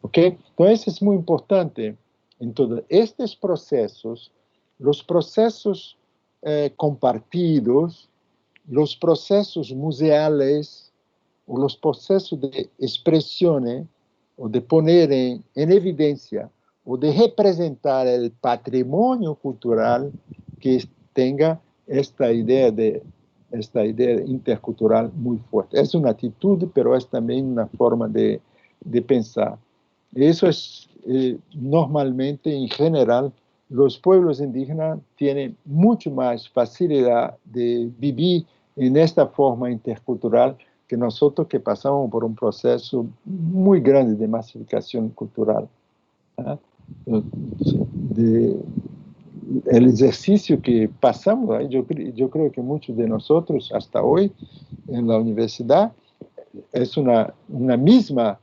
¿Ok? Entonces es muy importante. Entonces, estos procesos, los procesos compartidos, los procesos museales o los procesos de expresión o de poner en evidencia o de representar el patrimonio cultural que tenga esta idea intercultural muy fuerte. Es una actitud, pero es también una forma de pensar. Eso es normalmente, en general, los pueblos indígenas tienen mucho más facilidad de vivir en esta forma intercultural que nosotros que pasamos por un proceso muy grande de masificación cultural. ¿Ah? El ejercicio que pasamos, yo creo que muchos de nosotros hasta hoy en la universidad es una misma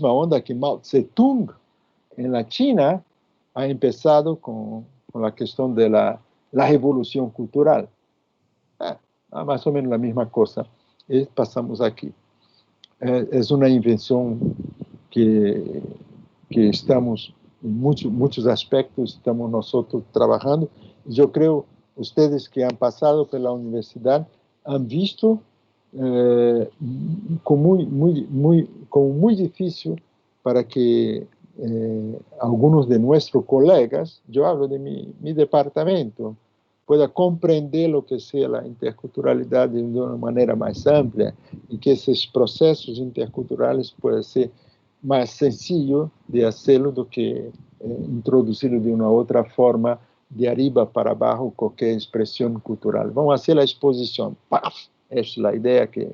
onda que Mao Zedong en la China ha empezado con la cuestión de la revolución cultural. Más o menos la misma cosa. Y pasamos aquí. Es una invención que estamos, en muchos aspectos, estamos nosotros trabajando. Yo creo, ustedes que han pasado por la universidad, han visto como muy difícil para que algunos de nuestros colegas, yo hablo de mi departamento, pueda comprender lo que sea la interculturalidad de una manera más amplia y que esos procesos interculturales puedan ser más sencillos de hacerlo do que introducirlo de una otra forma, de arriba para abajo, cualquier expresión cultural. Vamos a hacer la exposición. ¡Paf! Es la idea que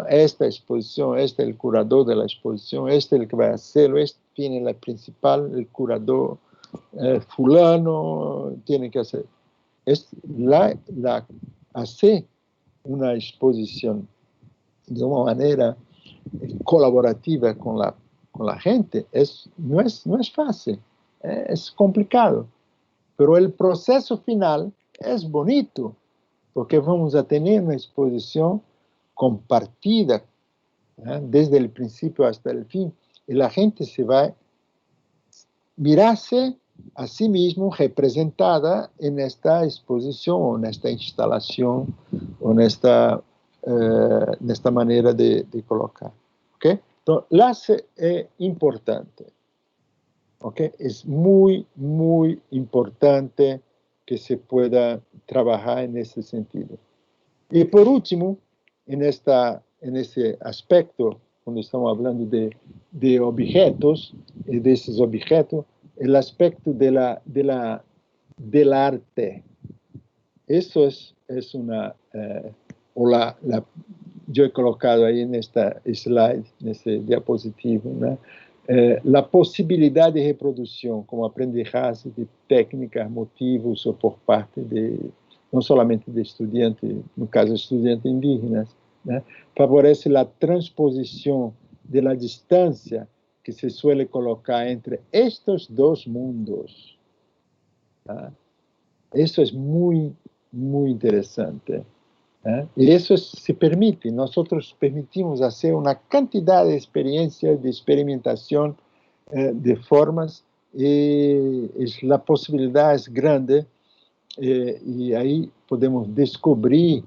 esta exposición, este es el curador de la exposición, este es el que va a hacerlo, este tiene la principal, el curador fulano tiene que hacer. Es hacer una exposición de una manera colaborativa con la gente no es fácil, es complicado, pero el proceso final es bonito, porque vamos a tener una exposición compartida desde el principio hasta el fin, y la gente se va a mirarse a sí mismo representada en esta exposición, o en esta instalación, o en esta manera de colocar. ¿Okay? Entonces, enlace es importante. ¿Okay? Es muy, muy importante que se pueda trabajar en ese sentido. Y por último, en ese aspecto, cuando estamos hablando de objetos, y de esos objetos, el aspecto del arte. Eso es una... yo he colocado ahí en esta slide, en este diapositivo, ¿no? La posibilidad de reproducción como aprendizaje de técnicas, motivos o por parte no solamente de estudiantes, no caso estudiantes indígenas, ¿no? Favorece la transposición de la distancia que se suele colocar entre estos dos mundos. ¿No? Eso es muy, muy interesante. Y eso se permite, nosotros permitimos hacer una cantidad de experiencias, de experimentación de formas, y la posibilidad es grande, y ahí podemos descubrir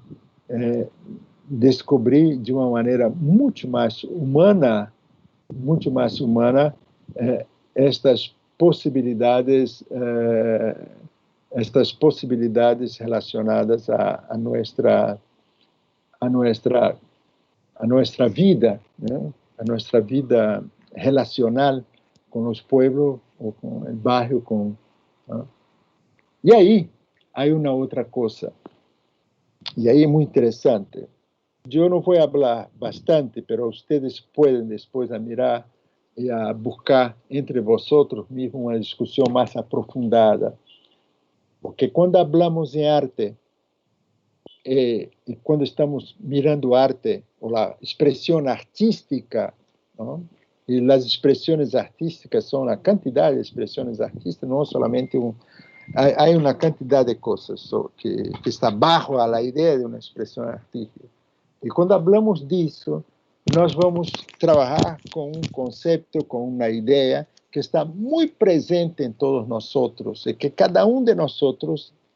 de una manera mucho más humana estas posibilidades relacionadas a nuestra vida, ¿no? A nuestra vida relacional con los pueblos o con el barrio. ¿No? Y ahí hay una otra cosa, y ahí es muy interesante. Yo no voy a hablar bastante, pero ustedes pueden después a mirar y a buscar entre vosotros mismos una discusión más aprofundada. Porque cuando hablamos de arte, y cuando estamos mirando arte o la expresión artística, ¿no? Y las expresiones artísticas son la cantidad de expresiones artísticas, no solamente hay una cantidad de cosas que está bajo a la idea de una expresión artística. Y cuando hablamos de eso, nós vamos trabalhar com um conceito, com uma ideia que está muito presente em todos nós e que cada um de nós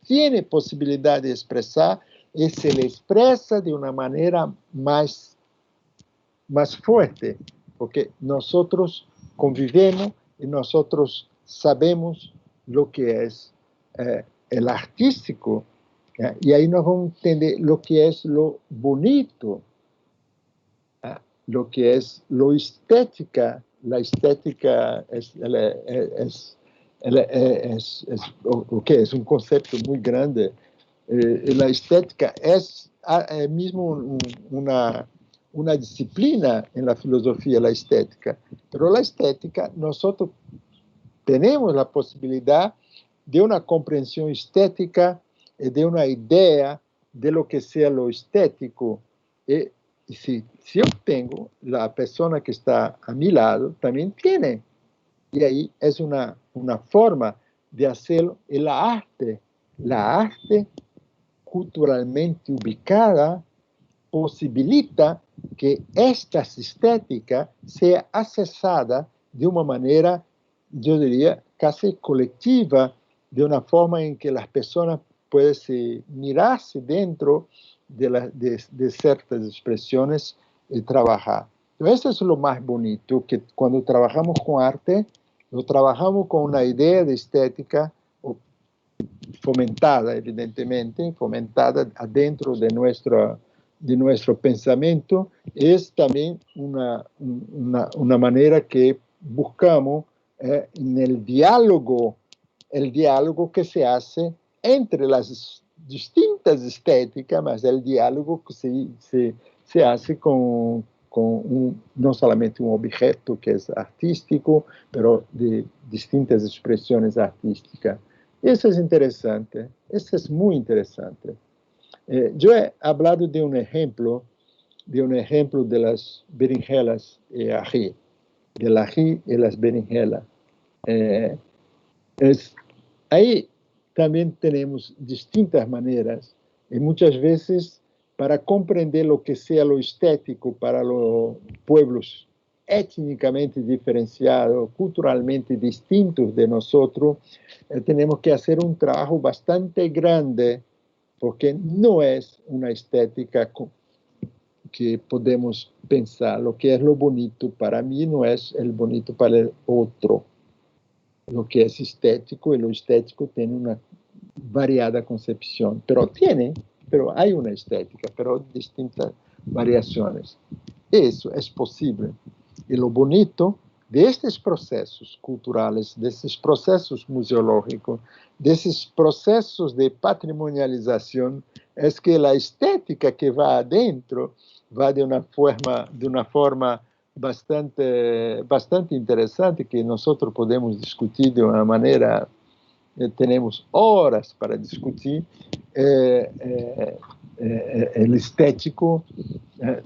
tem possibilidade de expressar e se ele expressa de uma maneira mais forte, porque nós convivemos e nós sabemos o que é o artístico, e aí nós vamos entender o que é o bonito, lo que es lo estética. La estética es un concepto muy grande. La estética es mismo una disciplina en la filosofía, la estética. Pero la estética, nosotros tenemos la posibilidad de una comprensión estética y de una idea de lo que sea lo estético. Y si yo tengo, la persona que está a mi lado también tiene. Y ahí es una forma de hacerlo. Y la arte culturalmente ubicada posibilita que esta estética sea accesada de una manera, yo diría, casi colectiva, de una forma en que las personas pueden mirarse dentro de ciertas expresiones y trabajar. Entonces, eso es lo más bonito, que cuando trabajamos con arte, lo trabajamos con una idea de estética fomentada, evidentemente, fomentada adentro de nuestro pensamiento, es también una manera que buscamos en el diálogo que se hace entre las distintas estéticas, mas el diálogo que se hace con no solamente un objeto que es artístico, pero de distintas expresiones artísticas. Eso es interesante, eso es muy interesante. Yo he hablado de un ejemplo de las berenjenas y ají, del ají y las berenjenas. Ahí también tenemos distintas maneras, y muchas veces para comprender lo que sea lo estético para los pueblos étnicamente diferenciados, culturalmente distintos de nosotros, tenemos que hacer un trabajo bastante grande, porque no es una estética que podemos pensar. Lo que es lo bonito para mí no es el bonito para el otro. Lo que es estético, y lo estético tiene una variada concepción, pero hay una estética, pero distintas variaciones. Eso es posible. Y lo bonito de estos procesos culturales, de estos procesos museológicos, de esos procesos de patrimonialización, es que la estética que va adentro va de una forma bastante interesante, que nosotros podemos discutir de una manera, tenemos horas para discutir, el estético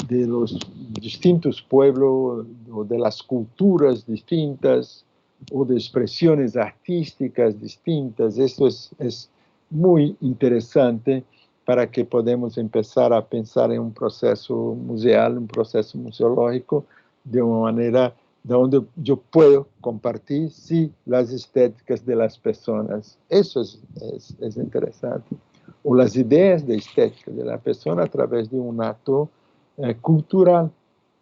de los distintos pueblos, o de las culturas distintas, o de expresiones artísticas distintas. Esto es muy interesante para que podamos empezar a pensar en un proceso museal, un proceso museológico, de una manera donde yo puedo compartir, sí, las estéticas de las personas. Eso es interesante. O las ideas de estética de la persona a través de un acto cultural,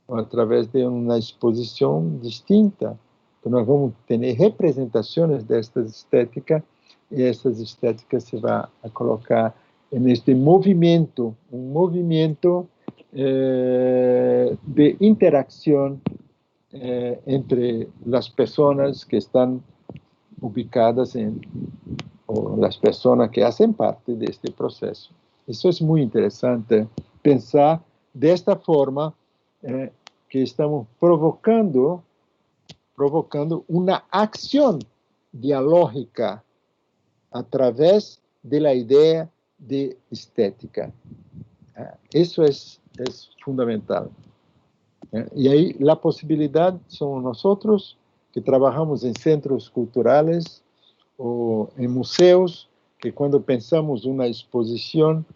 o a través de una exposición distinta. Entonces, nós vamos tener representaciones de estas estéticas, y estas estéticas se va a colocar en este movimiento, un movimiento de interacción entre las personas que están ubicadas o las personas que hacen parte de este proceso. Eso es muy interesante, pensar de esta forma que estamos provocando una acción dialógica a través de la idea de estética. Eso es fundamental. Y ahí la posibilidad somos nosotros que trabajamos en centros culturales o en museos, que cuando pensamos una exposición,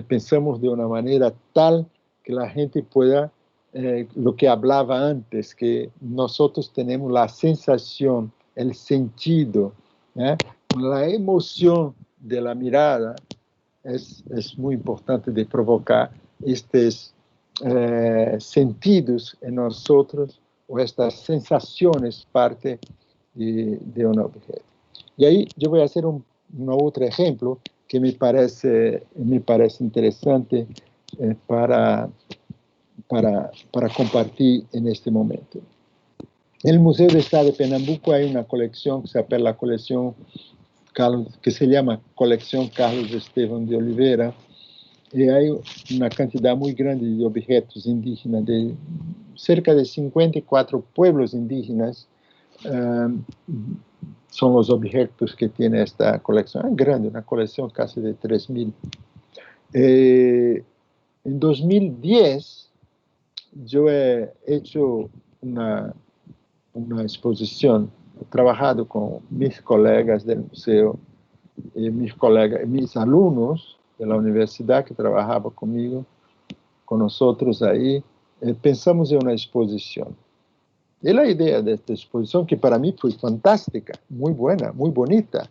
pensamos de una manera tal que la gente pueda lo que hablaba antes, que nosotros tenemos la sensación, el sentido, la emoción de la mirada, es muy importante de provocar estos sentidos en nosotros, o estas sensaciones parte de un objeto. Y ahí yo voy a hacer un otro ejemplo que me parece interesante para compartir en este momento. En el Museo de Estado de Pernambuco hay una colección que se llama la colección que se llama Colección Carlos Esteban de Oliveira, y hay una cantidad muy grande de objetos indígenas, de cerca de 54 pueblos indígenas. Son los objetos que tiene esta colección. Es grande, una colección casi de 3.000. En 2010, yo he hecho una exposición, he trabajado con mis colegas del museo, y mis alumnos de la universidad que trabajaban conmigo, con nosotros ahí, pensamos en una exposición. Y la idea de esta exposición, que para mí fue fantástica, muy buena, muy bonita,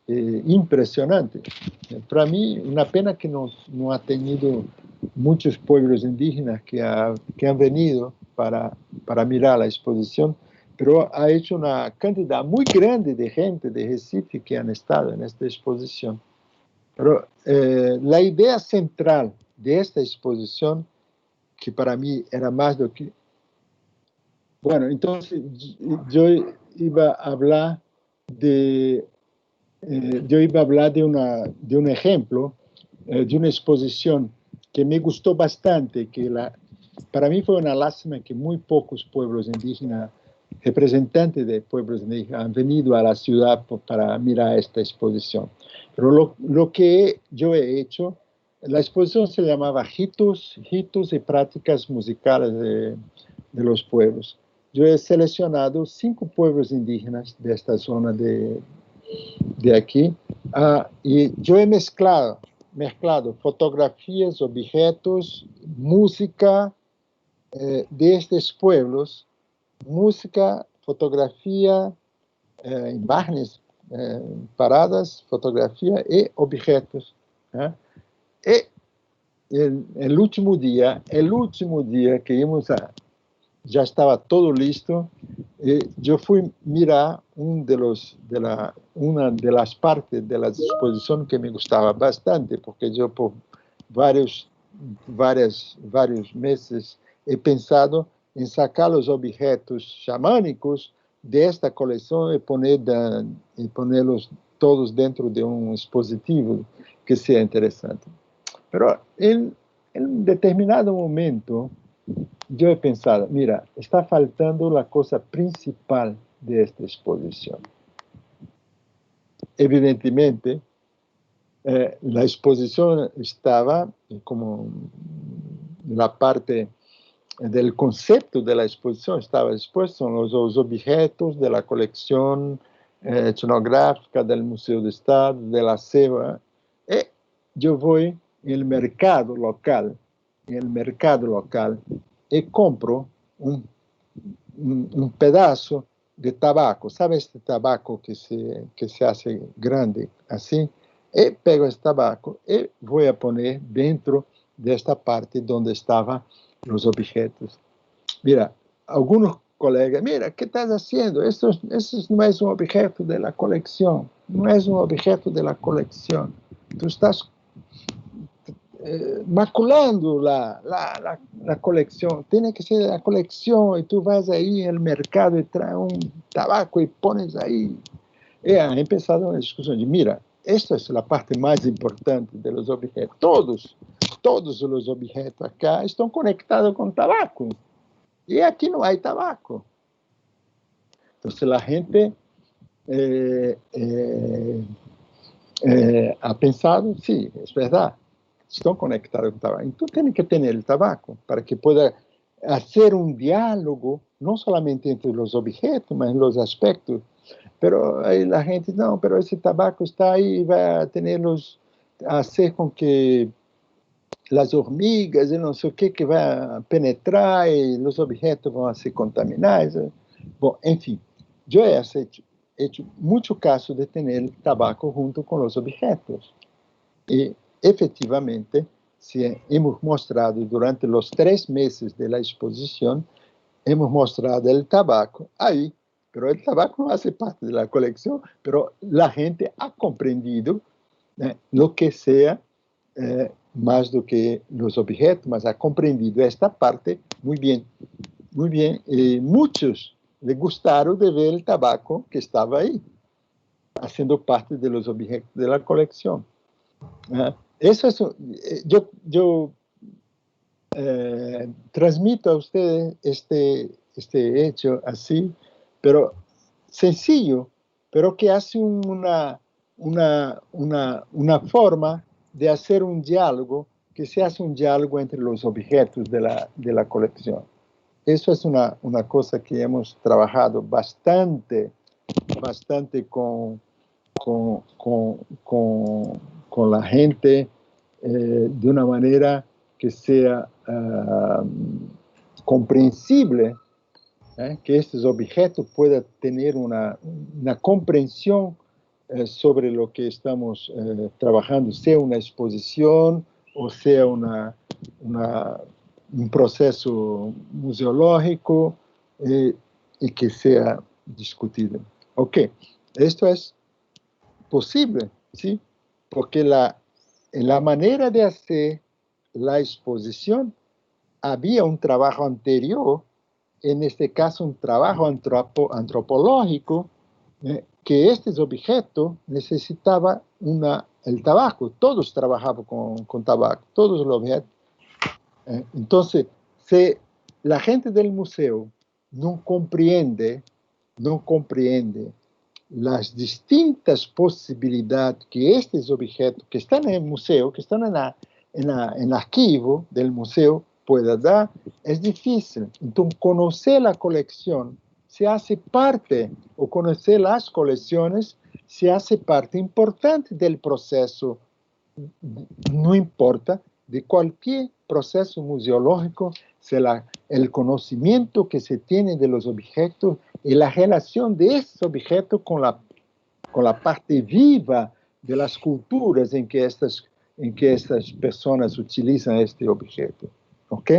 impresionante. Para mí, una pena que no ha tenido muchos pueblos indígenas que han venido para mirar la exposición, pero ha hecho una cantidad muy grande de gente de Recife que han estado en esta exposición. Pero la idea central de esta exposición, que para mí era más do que... Bueno, entonces yo iba a hablar de un ejemplo, de una exposición que me gustó bastante, para mí fue una lástima que muy pocos pueblos indígenas, representantes de pueblos indígenas, han venido a la ciudad para mirar esta exposición. Pero lo que yo he hecho, la exposición se llamaba Hitos y Prácticas Musicales de los Pueblos. Yo he seleccionado 5 pueblos indígenas de esta zona de aquí, y yo he mezclado fotografías, objetos, música de estos pueblos, música, fotografía, imágenes paradas, fotografía y objetos. Y el último día que íbamos ya estaba todo listo. Yo fui mirar una de las partes de la exposición que me gustaba bastante, porque yo por varios meses he pensado en sacar los objetos xamânicos de esta colección y ponerlos todos dentro de un dispositivo que sea interesante. Pero en un determinado momento, yo he pensado, mira, está faltando la cosa principal de esta exposición. Evidentemente, la exposición estaba como la parte del concepto de la exposición estaba expuesto en los objetos de la colección etnográfica del Museo de Estado, de la SEBA. Y yo voy en el mercado local, y compro un pedazo de tabaco. ¿Sabe este tabaco que se hace grande así? Y pego este tabaco y voy a poner dentro de esta parte donde estaban los objetos. Mira, algunos colegas, mira, ¿qué estás haciendo? Eso no es un objeto de la colección. No es un objeto de la colección. Tú estás maculando la colección. Tiene que ser la colección, y tú vas ahí al mercado y traes un tabaco y pones ahí. Y ha empezado una discusión de, mira, esta es la parte más importante de los objetos. Todos los objetos acá están conectados con tabaco. Y aquí no hay tabaco. Entonces la gente ha pensado, sí, es verdad, están conectados con tabaco. Entonces tienen que tener el tabaco para que pueda hacer un diálogo, no solamente entre los objetos, sino en los aspectos. Pero ahí la gente, no, pero ese tabaco está ahí y va a hacer con que las hormigas y no sé qué que va a penetrar y los objetos van a se contaminar. Bueno, en fin, yo he hecho mucho caso de tener el tabaco junto con los objetos. Y efectivamente, si hemos mostrado durante los 3 meses de la exposición, hemos mostrado el tabaco ahí, pero el tabaco no hace parte de la colección, pero la gente ha comprendido lo que sea más do que los objetos, mas ha comprendido esta parte muy bien, muy bien. Y muchos le gustaron de ver el tabaco que estaba ahí, haciendo parte de los objetos de la colección. Eso es, yo transmito a ustedes este hecho así, pero sencillo, pero que hace una forma de hacer un diálogo, que se hace un diálogo entre los objetos de la colección. Eso es una cosa que hemos trabajado bastante con, con, con la gente de una manera que sea comprensible, que estos objetos puedan tener una comprensión sobre lo que estamos trabajando, sea una exposición o sea un proceso museológico y que sea discutido. Ok, esto es posible, ¿sí? Porque en la manera de hacer la exposición había un trabajo anterior, en este caso un trabajo antropológico, que estos objetos necesitaban el tabaco. Todos trabajaban con tabaco, todos los objetos. Entonces, si la gente del museo no comprende las distintas posibilidades que estos objetos que están en el museo, que están en el archivo del museo, pueda dar, es difícil. Entonces, conocer la colección se hace parte, o conocer las colecciones se hace parte importante del proceso, no importa, de cualquier proceso museológico, el conocimiento que se tiene de los objetos y la relación de estos objetos con la parte viva de las culturas en que estas personas utilizan este objeto. ¿Ok?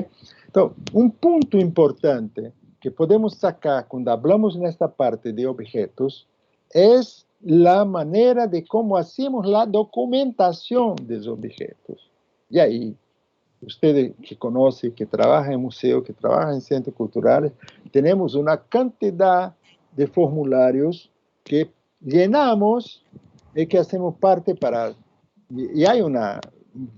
Entonces, un punto importante que podemos sacar cuando hablamos en esta parte de objetos es la manera de cómo hacemos la documentación de los objetos. Y ahí, ustedes que conocen, que trabajan en museos, que trabajan en centros culturales, tenemos una cantidad de formularios que llenamos y que hacemos parte para... Y hay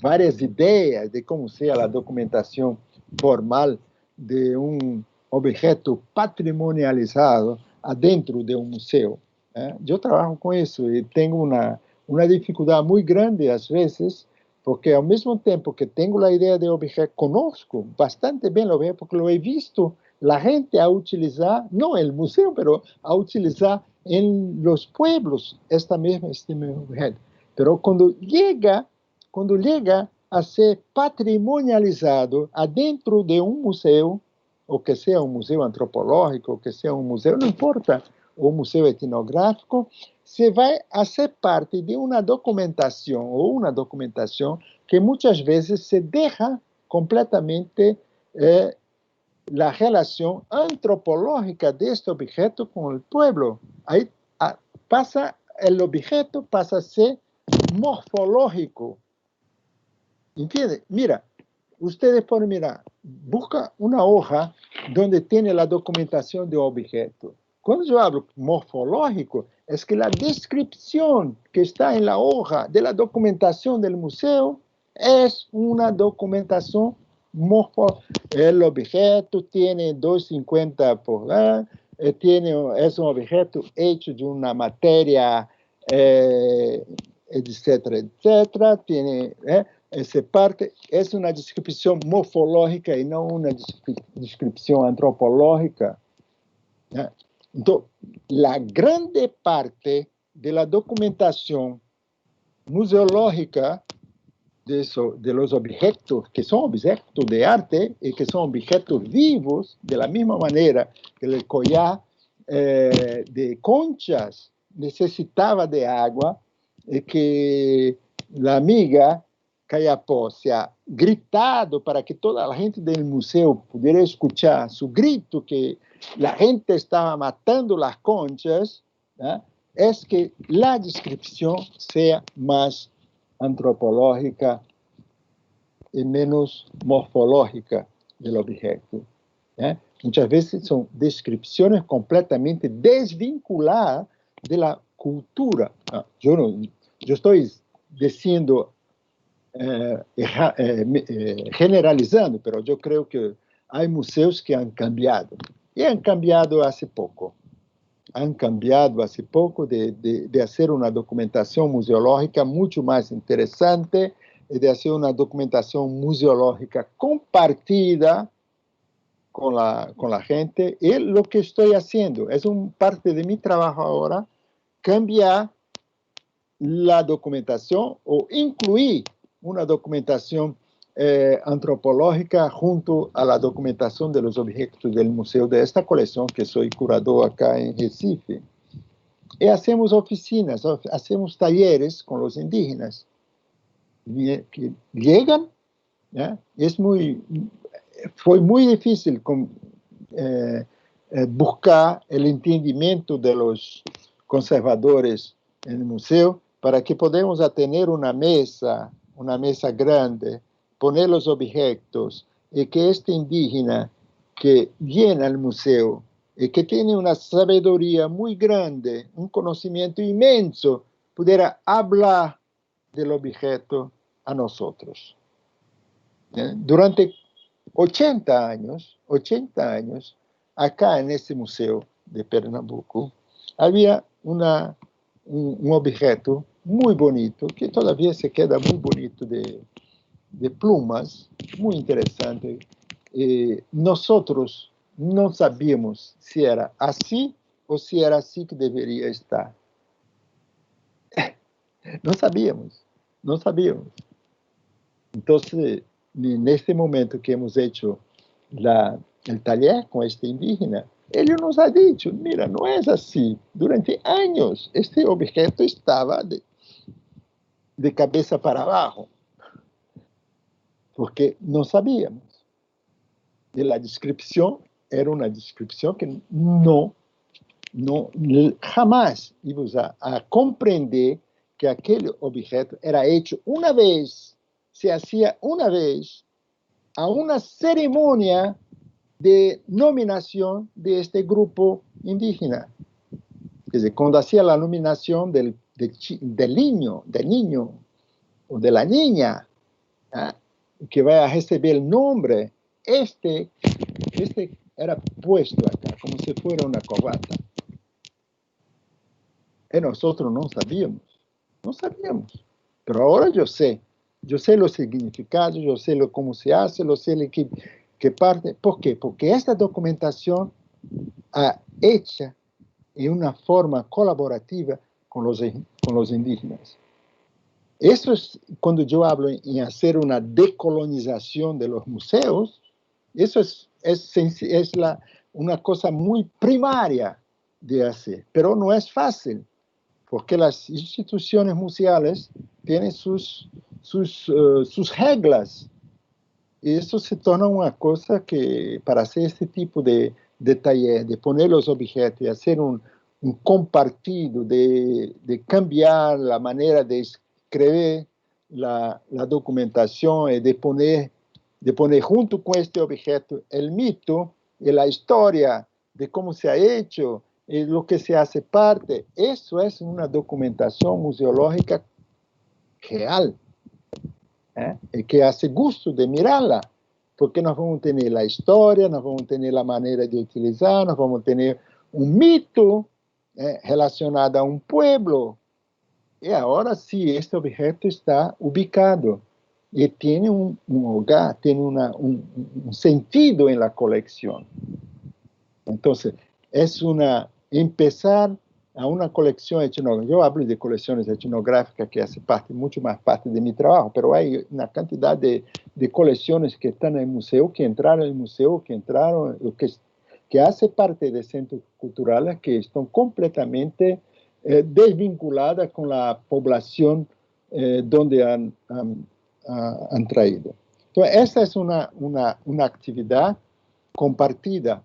varias ideas de cómo sea la documentación formal de un objeto patrimonializado adentro de un museo. Yo trabajo con eso y tengo una dificultad muy grande a veces, porque al mismo tiempo que tengo la idea de objeto, conozco bastante bien lo objeto, porque lo he visto la gente a utilizar, no en el museo, pero a utilizar en los pueblos este mismo objeto. Pero cuando llega a ser patrimonializado adentro de un museo, o que sea un museo antropológico, o que sea un museo, no importa, o un museo etnográfico, se va a ser parte de una documentación que muchas veces se deja completamente la relación antropológica de este objeto con el pueblo. Ahí el objeto pasa a ser morfológico. ¿Entiende? Mira, ustedes pueden mirar, busca una hoja donde tiene la documentación de objeto. Cuando yo hablo morfológico, es que la descripción que está en la hoja de la documentación del museo es una documentación morfológica. El objeto tiene 2,50 pulgadas, es un objeto hecho de una materia, etcétera, etcétera, tiene... essa parte é uma descrição morfológica e não uma descrição antropológica. Então, a grande parte da documentação museológica de los objetos que son objetos de arte y que son objetos vivos, de la misma manera que el collar de conchas necesitaba de agua y que la amiga Cayapó se ha gritado para que toda la gente del museo pudiera escuchar su grito, que la gente estaba matando las conchas, ¿eh? Es que la descripción sea más antropológica y menos morfológica del objeto. ¿Eh? Muchas veces son descripciones completamente desvinculadas de la cultura. Yo estoy diciendo, generalizando, pero yo creo que hay museos que han cambiado. Y han cambiado hace poco. Han cambiado hace poco de hacer una documentación museológica mucho más interesante y de hacer una documentación museológica compartida con la gente. Y lo que estoy haciendo es parte de mi trabajo ahora, cambiar la documentación o incluir una documentación antropológica junto a la documentación de los objetos del museo de esta colección, que soy curador acá en Recife. Y hacemos oficinas, hacemos talleres con los indígenas que llegan, ¿ya? Fue muy difícil buscar el entendimiento de los conservadores en el museo para que podamos tener una mesa grande, poner los objetos y que este indígena que viene al museo y que tiene una sabiduría muy grande, un conocimiento inmenso, pudiera hablar del objeto a nosotros. Durante 80 años, acá en este museo de Pernambuco, había un objeto muy bonito, que todavía se queda muy bonito, de plumas, muy interesante. Nosotros no sabíamos si era así o si era así que debería estar. No sabíamos. Entonces, en este momento que hemos hecho el taller con este indígena, él nos ha dicho, mira, no es así. Durante años, este objeto estaba de cabeza para abajo, porque no sabíamos. Y la descripción era una descripción que jamás íbamos a comprender que aquel objeto era hecho una vez, se hacía una vez, a una ceremonia de nominación de este grupo indígena. Es decir, cuando hacía la nominación del niño o de la niña, ¿eh? Que va a recibir el nombre, este era puesto acá, como si fuera una corbata. Y nosotros no sabíamos. Pero ahora yo sé los significados, yo sé cómo se hace, yo sé qué parte. ¿Por qué? Porque esta documentación hecha en una forma colaborativa con los indígenas. Eso es cuando yo hablo en hacer una decolonización de los museos, eso es una cosa muy primaria de hacer, pero no es fácil, porque las instituciones museales tienen sus reglas, y eso se torna una cosa que para hacer este tipo de taller, de poner los objetos y hacer un compartido, de cambiar la manera de escribir la documentación y de poner junto con este objeto el mito y la historia de cómo se ha hecho y lo que se hace parte. Eso es una documentación museológica real, y que hace gusto de mirarla, porque nós vamos tener la historia, nós vamos tener la manera de utilizar, nós vamos tener un mito relacionado a un pueblo. Y ahora sí, este objeto está ubicado y tiene un hogar, tiene un sentido en la colección. Entonces, es empezar a una colección etnográfica. Yo hablo de colecciones etnográficas que hace parte, mucho más parte de mi trabajo, pero hay una cantidad de colecciones que están en el museo, que entraron en el museo, que hace parte de centros culturales que están completamente desvinculadas con la población donde han traído. Entonces, esta es una actividad compartida,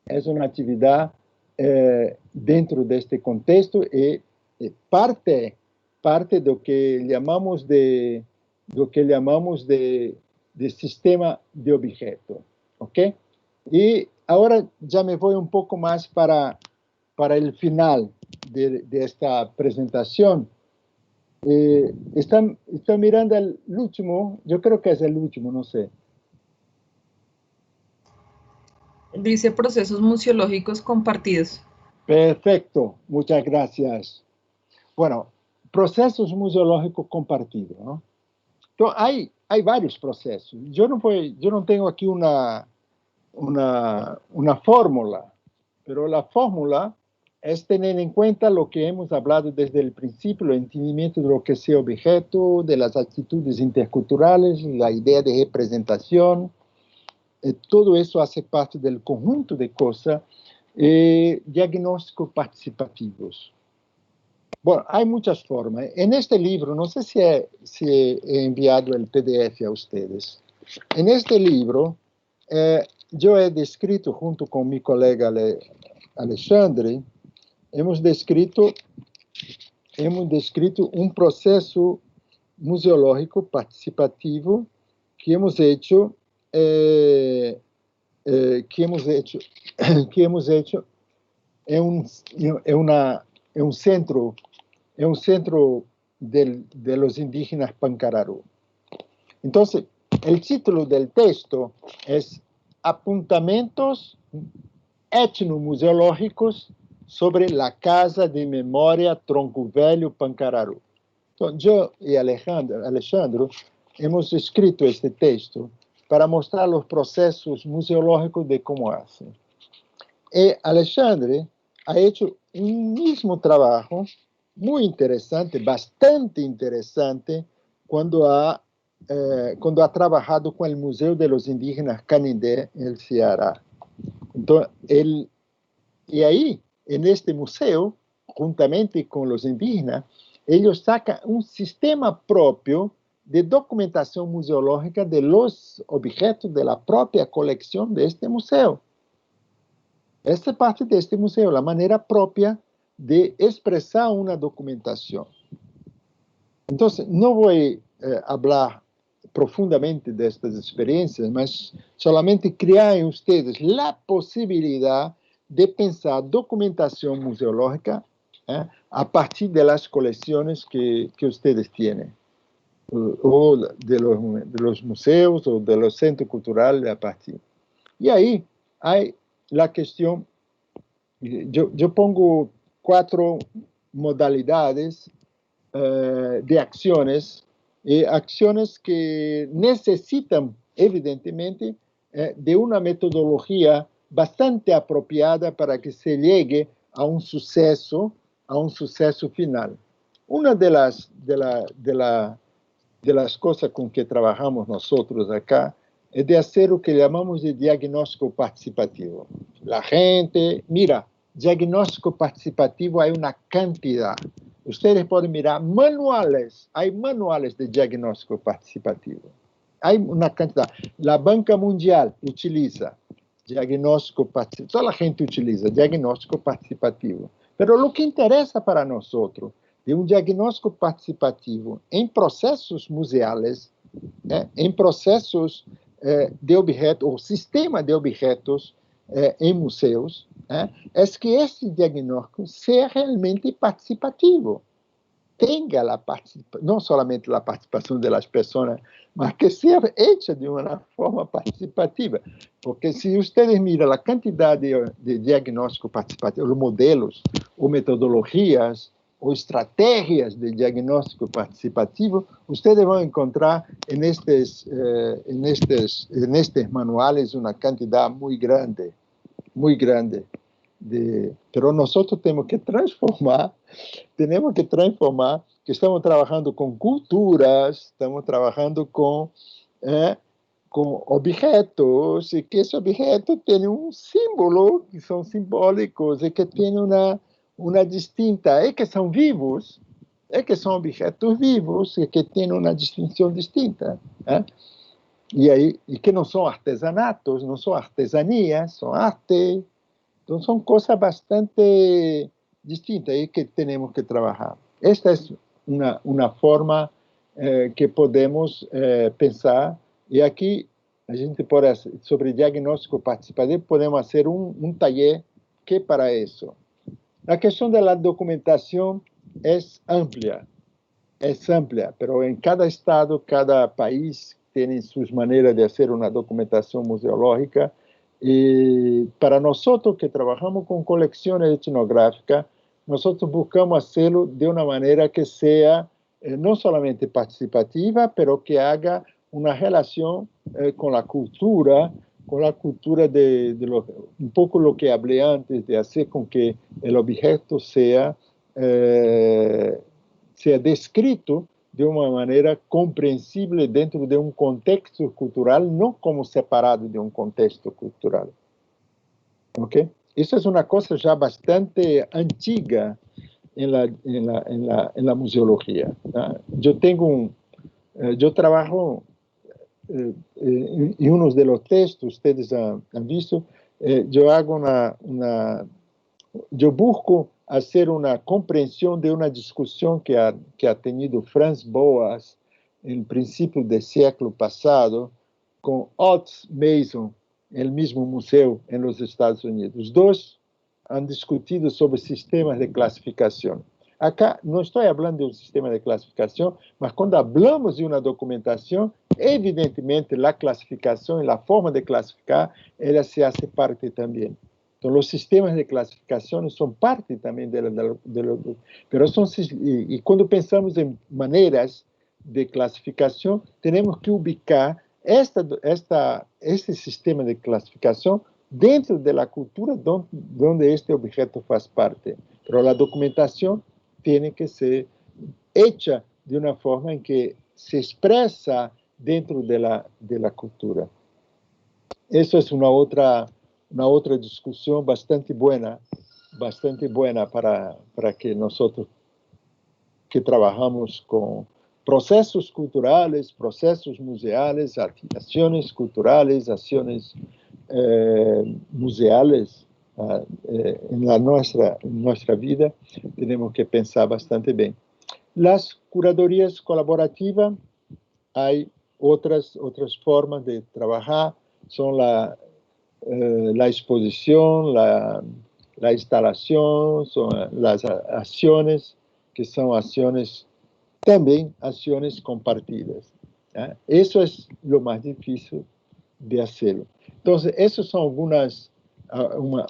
es una actividad dentro de este contexto y parte de lo que llamamos de sistema de objeto, ¿ok? Y ahora ya me voy un poco más para el final de esta presentación. Están mirando el último, yo creo que es el último, no sé. Dice procesos museológicos compartidos. Perfecto, muchas gracias. Bueno, procesos museológicos compartidos, ¿no? Entonces, hay varios procesos. Yo no tengo aquí una fórmula, pero la fórmula es tener en cuenta lo que hemos hablado desde el principio, el entendimiento de lo que es el objeto, de las actitudes interculturales, la idea de representación. Todo eso hace parte del conjunto de cosas, diagnósticos participativos. Bueno, hay muchas formas. En este libro, no sé si he enviado el PDF a ustedes. En este libro, yo he descrito, junto con mi colega Alexandre, hemos descrito un proceso museológico participativo que hemos hecho en un centro de los indígenas Pancararú. Entonces, el título del texto es Apuntamentos etnomuseológicos sobre la Casa de Memoria Tronco Velho Pancararú. Entonces, yo y Alejandro hemos escrito este texto para mostrar los procesos museológicos de cómo hacen. Y Alexandre ha hecho un mismo trabajo muy interesante, bastante interesante, cuando ha trabajado con el Museo de los Indígenas Canindé en el Ceará. Entonces, y ahí, en este museo, juntamente con los indígenas, ellos sacan un sistema propio de documentación museológica de los objetos de la propia colección de este museo. Esta es parte de este museo, la manera propia de expresar una documentación. Entonces, no voy a hablar profundamente de estas experiencias, mas solamente crear en ustedes la posibilidad de pensar documentación museológica a partir de las colecciones que ustedes tienen, o de los museos o de los centros culturales a partir. Y ahí hay la cuestión, yo pongo 4 modalidades de acciones, acciones que necesitan, evidentemente, de una metodología bastante apropiada para que se llegue a un suceso final. Una de las cosas con que trabajamos nosotros acá es de hacer lo que llamamos de diagnóstico participativo. La gente, mira, diagnóstico participativo hay una cantidad. Ustedes pueden mirar manuales, hay manuales de diagnóstico participativo. Hay una cantidad. La Banca Mundial utiliza diagnóstico participativo, toda la gente utiliza diagnóstico participativo. Pero lo que interesa para nosotros de un diagnóstico participativo en procesos museales, en procesos de objetos, o sistema de objetos em museus, es que esse diagnóstico seja realmente participativo. Tenga não somente a participação das pessoas, mas que seja hecha de uma forma participativa. Porque se vocês miram a quantidade de diagnóstico participativo, os modelos, ou metodologias, ou estratégias de diagnóstico participativo, vocês vão encontrar nestes manuais uma quantidade muito grande. pero nosotros tenemos que transformar, que estamos trabajando con culturas, estamos trabajando con objetos, y que esos objetos tienen un símbolo, que son simbólicos, y que tienen una distinta, y que son vivos, y que son objetos vivos, y que tienen una distinción distinta. Y que no son artesanatos, no son artesanías, son arte. Entonces son cosas bastante distintas y que tenemos que trabajar. Esta es una forma que podemos pensar, y aquí a gente pode, sobre diagnóstico participativo, podemos hacer un taller que para eso. La cuestión de la documentación es amplia, pero en cada estado, cada país tiene sus maneras de hacer una documentación museológica. Y para nosotros que trabajamos con colecciones etnográficas, nosotros buscamos hacerlo de una manera que sea no solamente participativa, pero que haga una relación con la cultura un poco lo que hablé antes, de hacer con que el objeto sea descrito de una manera comprensible dentro de un contexto cultural, no como separado de un contexto cultural. ¿Ok? Eso es una cosa ya bastante antigua en la museología. Yo trabajo en uno de los textos, ustedes han visto, yo busco hacer una comprensión de una discusión que ha tenido Franz Boas en el principio del siglo pasado con Otis Mason, en el mismo museo en los Estados Unidos. Los dos han discutido sobre sistemas de clasificación. Acá no estoy hablando de un sistema de clasificación, mas cuando hablamos de una documentación, evidentemente la clasificación y la forma de clasificar, ella se hace parte también. Entonces, los sistemas de clasificación son parte también pero y cuando pensamos en maneras de clasificación, tenemos que ubicar este sistema de clasificación dentro de la cultura donde este objeto faz parte. Pero la documentación tiene que ser hecha de una forma en que se expresa dentro de la cultura. Eso es una otra discusión bastante buena para que nosotros que trabajamos con procesos culturales, procesos museales, acciones culturales, acciones museales en nuestra vida, tenemos que pensar bastante bien. Las curadorías colaborativas, hay otras formas de trabajar, son la exposición, la instalación, son las acciones, que son acciones, también acciones compartidas. Eso es lo más difícil de hacerlo. Entonces, esas son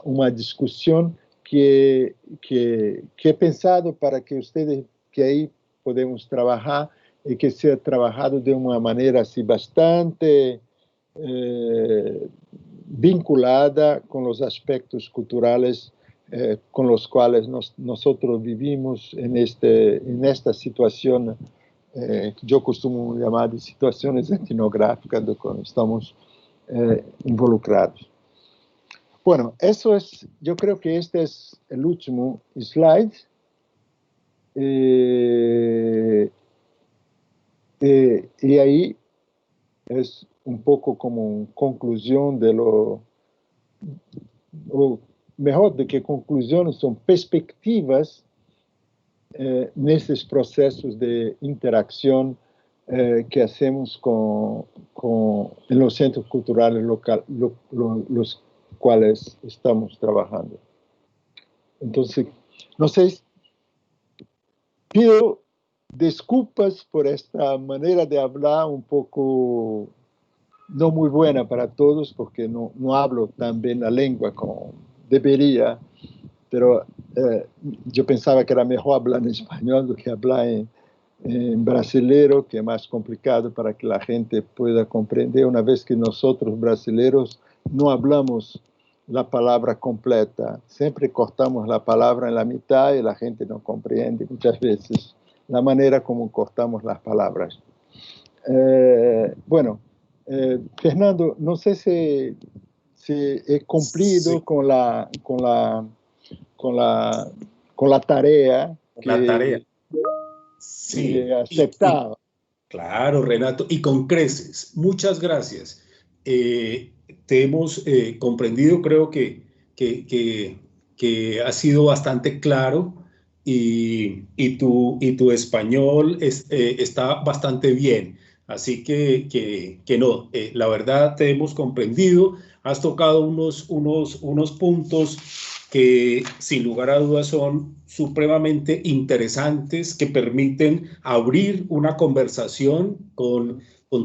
una discusión que he pensado para que ustedes, que ahí podemos trabajar, y que sea trabajado de una manera así bastante vinculada con los aspectos culturales con los cuales nosotros vivimos en esta situación que yo costumo llamar de situaciones etnográficas de cuando estamos involucrados. Bueno, yo creo que este es el último slide. Y ahí es un poco como conclusión o mejor de que conclusiones, son perspectivas en estos procesos de interacción que hacemos en los centros culturales locales, los cuales estamos trabajando. Entonces, no sé, pido disculpas por esta manera de hablar un poco no muy buena para todos, porque no hablo tan bien la lengua como debería, pero yo pensaba que era mejor hablar en español do que hablar en brasileiro, que es más complicado para que la gente pueda comprender, una vez que nosotros brasileños no hablamos la palabra completa. Siempre cortamos la palabra en la mitad y la gente no comprende muchas veces la manera como cortamos las palabras. Bueno, Fernando, no sé si he cumplido Sí, con la tarea la tarea. que Sí, aceptaba. claro, Renato, y con creces. Muchas gracias. Te hemos comprendido, creo que ha sido bastante claro y tu español está bastante bien. Así que no, la verdad te hemos comprendido. Has tocado unos puntos que sin lugar a dudas son supremamente interesantes, que permiten abrir una conversación con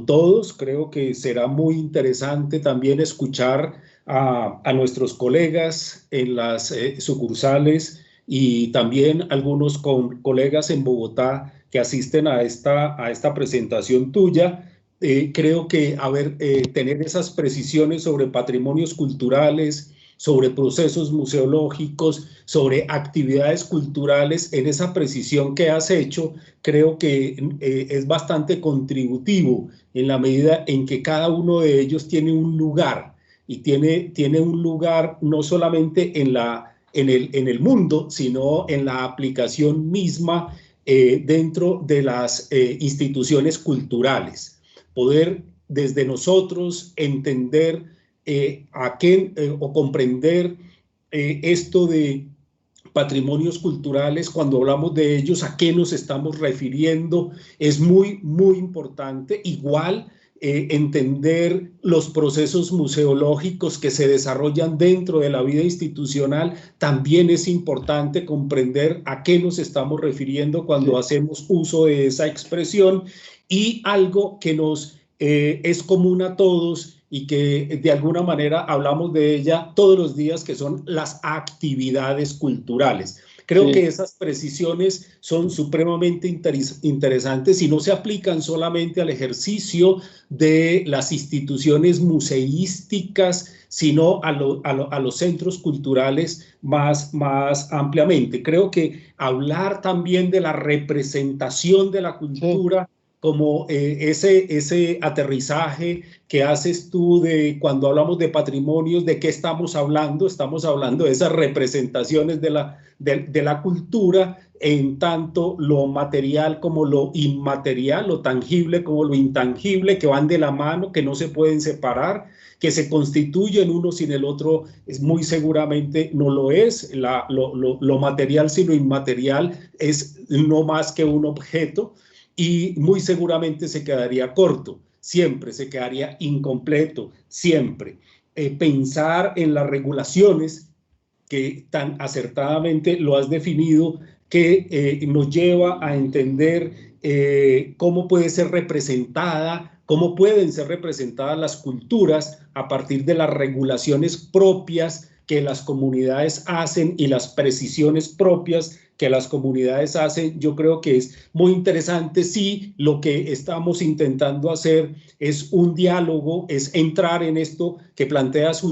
todos. Creo que será muy interesante también escuchar a nuestros colegas en las sucursales y también algunos colegas en Bogotá que asisten a esta presentación tuya. Creo que tener esas precisiones sobre patrimonios culturales, sobre procesos museológicos, sobre actividades culturales, en esa precisión que has hecho, creo que es bastante contributivo en la medida en que cada uno de ellos tiene un lugar y tiene un lugar no solamente en el mundo, sino en la aplicación misma dentro de las instituciones culturales. Poder desde nosotros entender o comprender esto de patrimonios culturales, cuando hablamos de ellos, a qué nos estamos refiriendo, es muy, muy importante. Igual entender los procesos museológicos que se desarrollan dentro de la vida institucional, también es importante comprender a qué nos estamos refiriendo cuando hacemos uso de esa expresión. Y algo que nos es común a todos y que de alguna manera hablamos de ella todos los días, que son las actividades culturales. Creo que esas precisiones son supremamente interesantes y no se aplican solamente al ejercicio de las instituciones museísticas, sino a los centros culturales más ampliamente. Creo que hablar también de la representación de la cultura, como ese aterrizaje que haces tú de cuando hablamos de patrimonios, ¿de qué estamos hablando? Estamos hablando de esas representaciones de la cultura, en tanto lo material como lo inmaterial, lo tangible como lo intangible, que van de la mano, que no se pueden separar, que se constituyen uno sin el otro, muy seguramente no lo es. Lo material sin lo inmaterial es no más que un objeto, y muy seguramente se quedaría corto, siempre se quedaría incompleto, siempre. Pensar en las regulaciones que tan acertadamente lo has definido, que nos lleva a entender cómo puede ser representada, cómo pueden ser representadas las culturas a partir de las regulaciones propias que las comunidades hacen y las precisiones propias que las comunidades hacen. Yo creo que es muy interesante si lo que estamos intentando hacer es un diálogo, es entrar en esto que planteas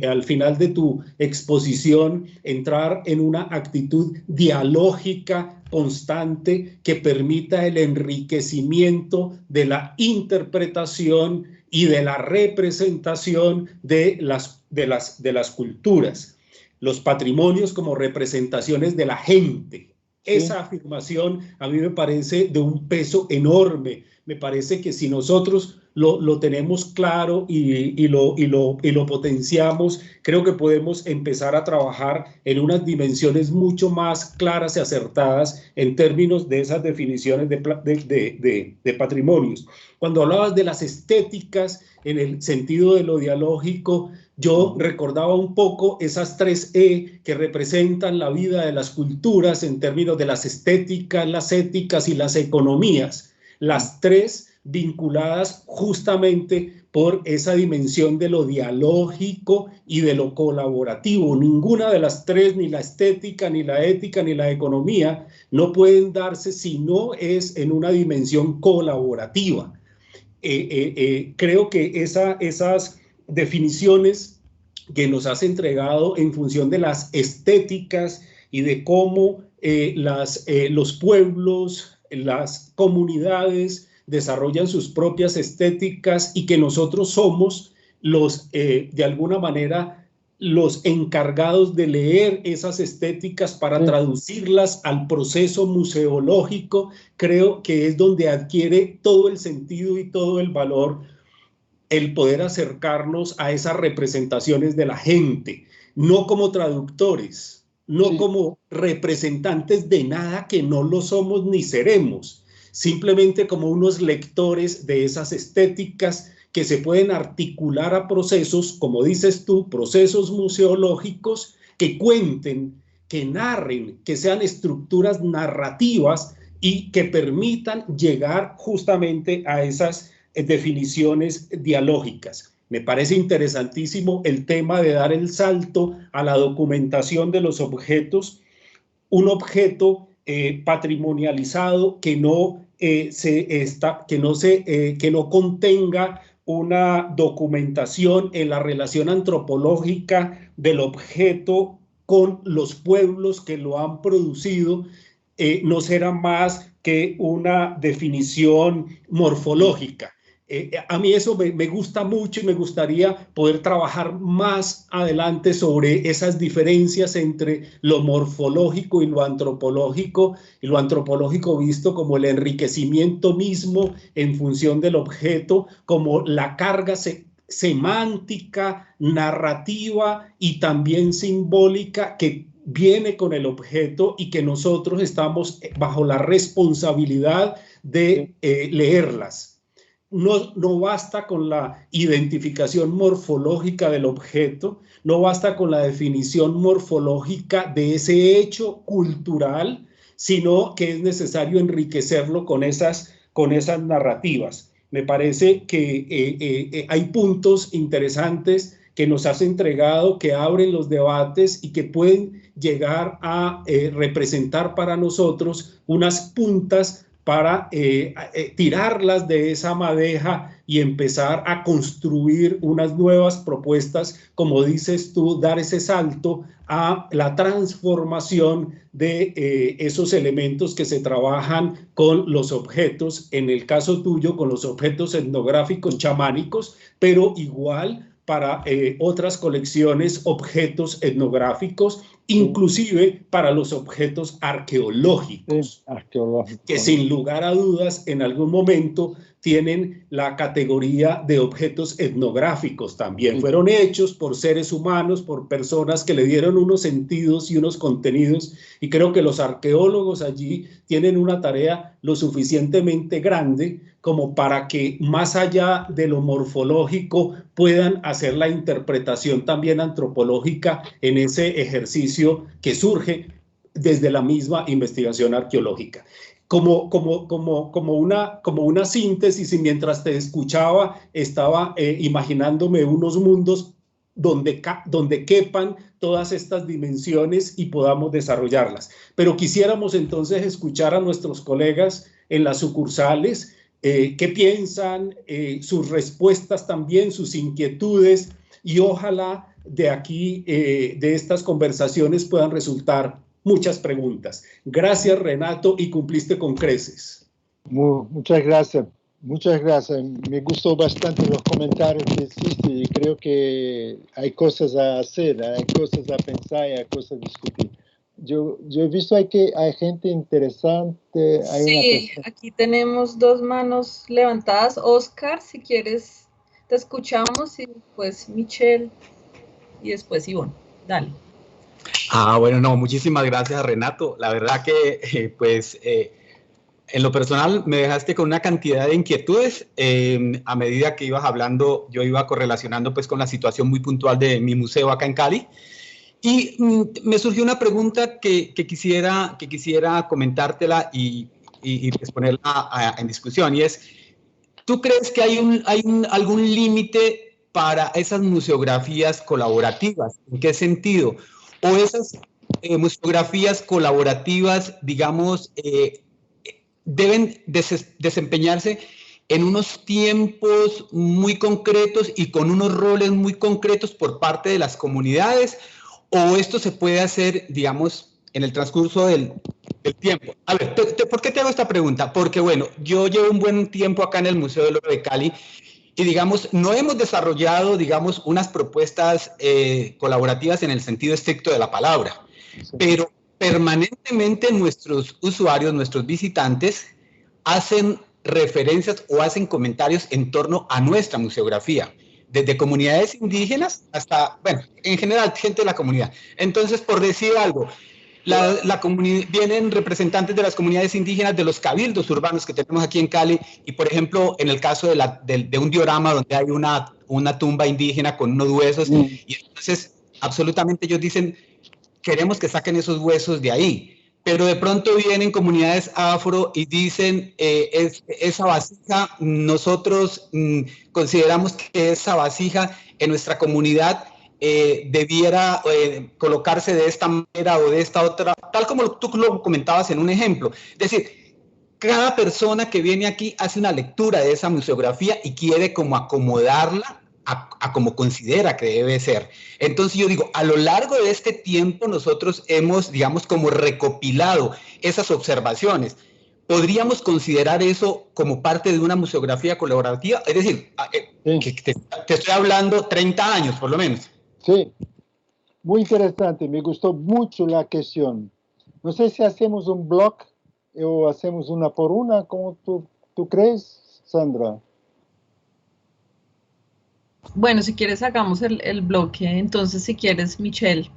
al final de tu exposición, entrar en una actitud dialógica constante que permita el enriquecimiento de la interpretación y de la representación de las culturas. Los patrimonios como representaciones de la gente. Esa afirmación a mí me parece de un peso enorme. Me parece que si nosotros lo tenemos claro y lo potenciamos, creo que podemos empezar a trabajar en unas dimensiones mucho más claras y acertadas en términos de esas definiciones de patrimonios. Cuando hablabas de las estéticas en el sentido de lo dialógico, yo recordaba un poco esas 3E que representan la vida de las culturas en términos de las estéticas, las éticas y las economías. Las tres vinculadas justamente por esa dimensión de lo dialógico y de lo colaborativo. Ninguna de las tres, ni la estética, ni la ética, ni la economía, no pueden darse si no es en una dimensión colaborativa. Creo que esas definiciones que nos has entregado en función de las estéticas y de cómo los pueblos, las comunidades desarrollan sus propias estéticas y que nosotros somos los, de alguna manera, los encargados de leer esas estéticas para traducirlas al proceso museológico. Creo que es donde adquiere todo el sentido y todo el valor el poder acercarnos a esas representaciones de la gente, no como traductores, no como representantes de nada que no lo somos ni seremos, simplemente como unos lectores de esas estéticas que se pueden articular a procesos, como dices tú, procesos museológicos que cuenten, que narren, que sean estructuras narrativas y que permitan llegar justamente a esas definiciones dialógicas. Me parece interesantísimo el tema de dar el salto a la documentación de los objetos, un objeto patrimonializado que no contenga una documentación en la relación antropológica del objeto con los pueblos que lo han producido, no será más que una definición morfológica. A mí eso me gusta mucho y me gustaría poder trabajar más adelante sobre esas diferencias entre lo morfológico y lo antropológico visto como el enriquecimiento mismo en función del objeto, como la carga semántica, narrativa y también simbólica que viene con el objeto y que nosotros estamos bajo la responsabilidad de leerlas. No basta con la identificación morfológica del objeto, no basta con la definición morfológica de ese hecho cultural, sino que es necesario enriquecerlo con esas narrativas. Me parece que hay puntos interesantes que nos has entregado, que abren los debates y que pueden llegar a representar para nosotros unas puntas para tirarlas de esa madeja y empezar a construir unas nuevas propuestas, como dices tú, dar ese salto a la transformación de esos elementos que se trabajan con los objetos, en el caso tuyo, con los objetos etnográficos chamánicos, pero igual para otras colecciones, objetos etnográficos, inclusive para los objetos arqueológicos, que sin lugar a dudas en algún momento tienen la categoría de objetos etnográficos también. Fueron hechos por seres humanos, por personas que le dieron unos sentidos y unos contenidos, y creo que los arqueólogos allí tienen una tarea lo suficientemente grande como para que más allá de lo morfológico puedan hacer la interpretación también antropológica en ese ejercicio que surge desde la misma investigación arqueológica. Como una síntesis, y mientras te escuchaba estaba imaginándome unos mundos donde quepan todas estas dimensiones y podamos desarrollarlas. Pero quisiéramos entonces escuchar a nuestros colegas en las sucursales, qué piensan, sus respuestas también, sus inquietudes, y ojalá de aquí, de estas conversaciones, puedan resultar muchas preguntas. Gracias, Renato, y cumpliste con creces. Muchas gracias. Muchas gracias. Me gustó bastante los comentarios que hiciste y creo que hay cosas a hacer, hay cosas a pensar y hay cosas a discutir. Yo he visto que hay gente interesante. Sí, aquí tenemos dos manos levantadas. Oscar, si quieres, te escuchamos, y después Michelle y después Ivonne. Dale. Bueno, no, muchísimas gracias, Renato. La verdad que, en lo personal me dejaste con una cantidad de inquietudes. A medida que ibas hablando, yo iba correlacionando pues con la situación muy puntual de mi museo acá en Cali. Y me surgió una pregunta que quisiera comentártela y ponerla en discusión, y es, ¿tú crees que hay algún límite para esas museografías colaborativas? ¿En qué sentido? ¿O esas museografías colaborativas, digamos, deben desempeñarse en unos tiempos muy concretos y con unos roles muy concretos por parte de las comunidades, o esto se puede hacer, digamos, en el transcurso del tiempo? A ver, ¿por qué te hago esta pregunta? Porque, bueno, yo llevo un buen tiempo acá en el Museo del Oro de Cali y, digamos, no hemos desarrollado, digamos, unas propuestas colaborativas en el sentido estricto de la palabra, pero permanentemente nuestros usuarios, nuestros visitantes, hacen referencias o hacen comentarios en torno a nuestra museografía, desde comunidades indígenas hasta, bueno, en general, gente de la comunidad. Entonces, por decir algo, vienen representantes de las comunidades indígenas de los cabildos urbanos que tenemos aquí en Cali, y por ejemplo, en el caso de un diorama donde hay una tumba indígena con unos huesos, y entonces absolutamente ellos dicen, queremos que saquen esos huesos de ahí. Pero de pronto vienen comunidades afro y dicen, esa vasija, nosotros consideramos que esa vasija en nuestra comunidad debiera colocarse de esta manera o de esta otra, tal como tú lo comentabas en un ejemplo. Es decir, cada persona que viene aquí hace una lectura de esa museografía y quiere como acomodarla a como considera que debe ser. Entonces yo digo, a lo largo de este tiempo nosotros hemos, digamos, como recopilado esas observaciones. ¿Podríamos considerar eso como parte de una museografía colaborativa? Es decir, que te estoy hablando 30 años por lo menos. Sí, muy interesante, me gustó mucho la cuestión. No sé si hacemos un blog o hacemos una por una, ¿cómo tú crees, Sandra? Bueno, si quieres hagamos el bloque, entonces si quieres, Michelle,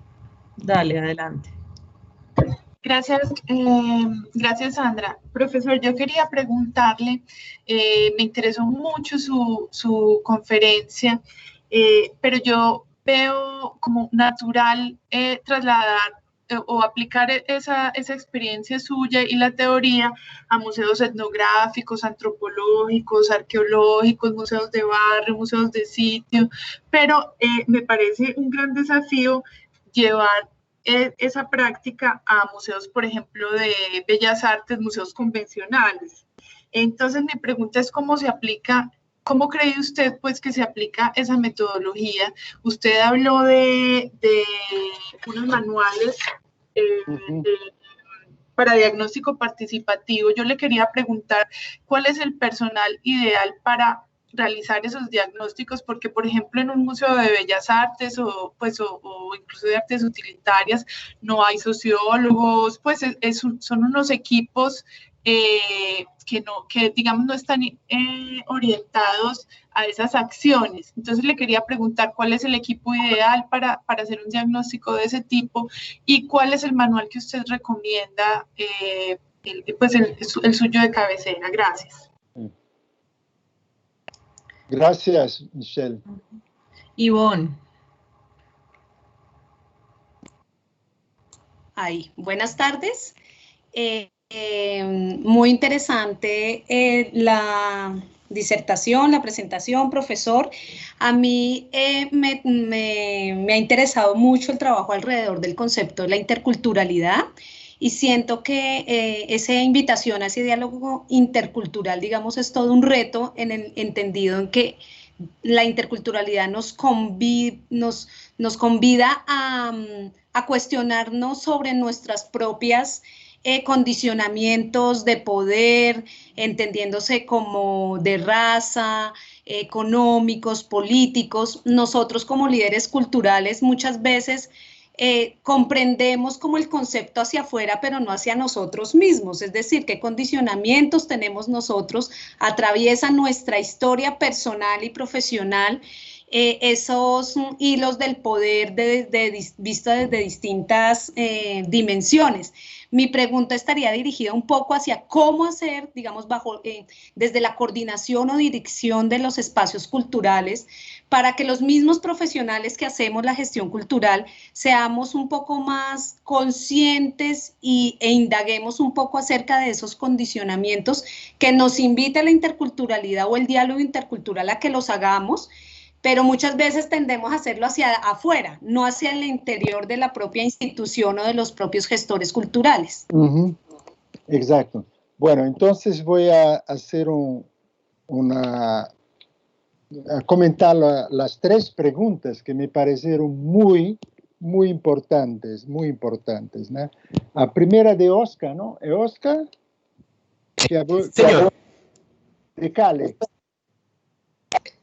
dale, adelante. Gracias, gracias Sandra. Profesor, yo quería preguntarle, me interesó mucho su conferencia, pero yo veo como natural trasladar o aplicar esa experiencia suya y la teoría a museos etnográficos, antropológicos, arqueológicos, museos de barrio, museos de sitio, pero me parece un gran desafío llevar esa práctica a museos, por ejemplo, de bellas artes, museos convencionales. Entonces, mi pregunta es cómo se aplica. ¿Cómo cree usted, pues, que se aplica esa metodología? Usted habló de unos manuales para diagnóstico participativo. Yo le quería preguntar cuál es el personal ideal para realizar esos diagnósticos, porque, por ejemplo, en un museo de bellas artes o incluso de artes utilitarias no hay sociólogos, pues son unos equipos que digamos no están orientados a esas acciones. Entonces le quería preguntar cuál es el equipo ideal para hacer un diagnóstico de ese tipo y cuál es el manual que usted recomienda, el suyo de cabecera. Gracias. Gracias, Michelle. Ivonne. Buenas tardes. Muy interesante la disertación, la presentación, profesor. A mí me ha interesado mucho el trabajo alrededor del concepto de la interculturalidad y siento que esa invitación a ese diálogo intercultural, digamos, es todo un reto en el entendido en que la interculturalidad nos convida a cuestionarnos sobre nuestras propias condicionamientos de poder, entendiéndose como de raza, económicos, políticos. Nosotros como líderes culturales muchas veces comprendemos como el concepto hacia afuera, pero no hacia nosotros mismos, es decir, qué condicionamientos tenemos nosotros, atraviesan nuestra historia personal y profesional, esos hilos del poder visto desde distintas dimensiones. Mi pregunta estaría dirigida un poco hacia cómo hacer, digamos, desde la coordinación o dirección de los espacios culturales, para que los mismos profesionales que hacemos la gestión cultural seamos un poco más conscientes e indaguemos un poco acerca de esos condicionamientos que nos invita a la interculturalidad o el diálogo intercultural a que los hagamos, pero muchas veces tendemos a hacerlo hacia afuera, no hacia el interior de la propia institución o de los propios gestores culturales. Exacto. Bueno, entonces voy a hacer a comentar las tres preguntas que me parecieron muy importantes, ¿no? La primera de Oscar, ¿no? Oscar, que habló, Señor. de Cali.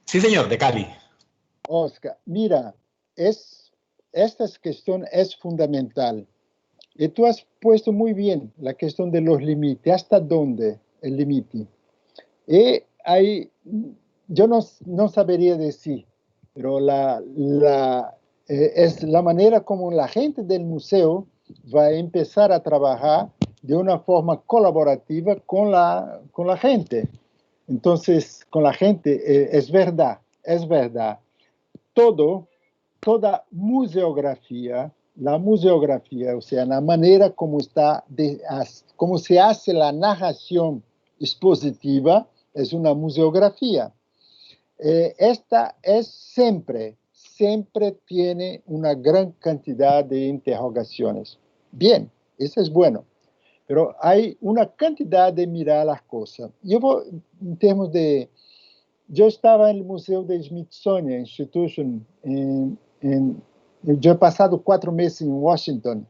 Sí, señor, de Cali. Oscar, mira, esta cuestión es fundamental. Y tú has puesto muy bien la cuestión de los límites. ¿Hasta dónde el límite? Y ahí, yo no sabería decir, pero es la manera como la gente del museo va a empezar a trabajar de una forma colaborativa con la gente. Entonces, con la gente, es verdad. Toda museografía, la museografía, o sea, la manera como como se hace la narración expositiva, es una museografía. Esta es siempre tiene una gran cantidad de interrogaciones. Bien, eso es bueno, pero hay una cantidad de mirar las cosas. En términos de... Yo estaba en el Museo de Smithsonian Institution. Yo he pasado 4 meses en Washington.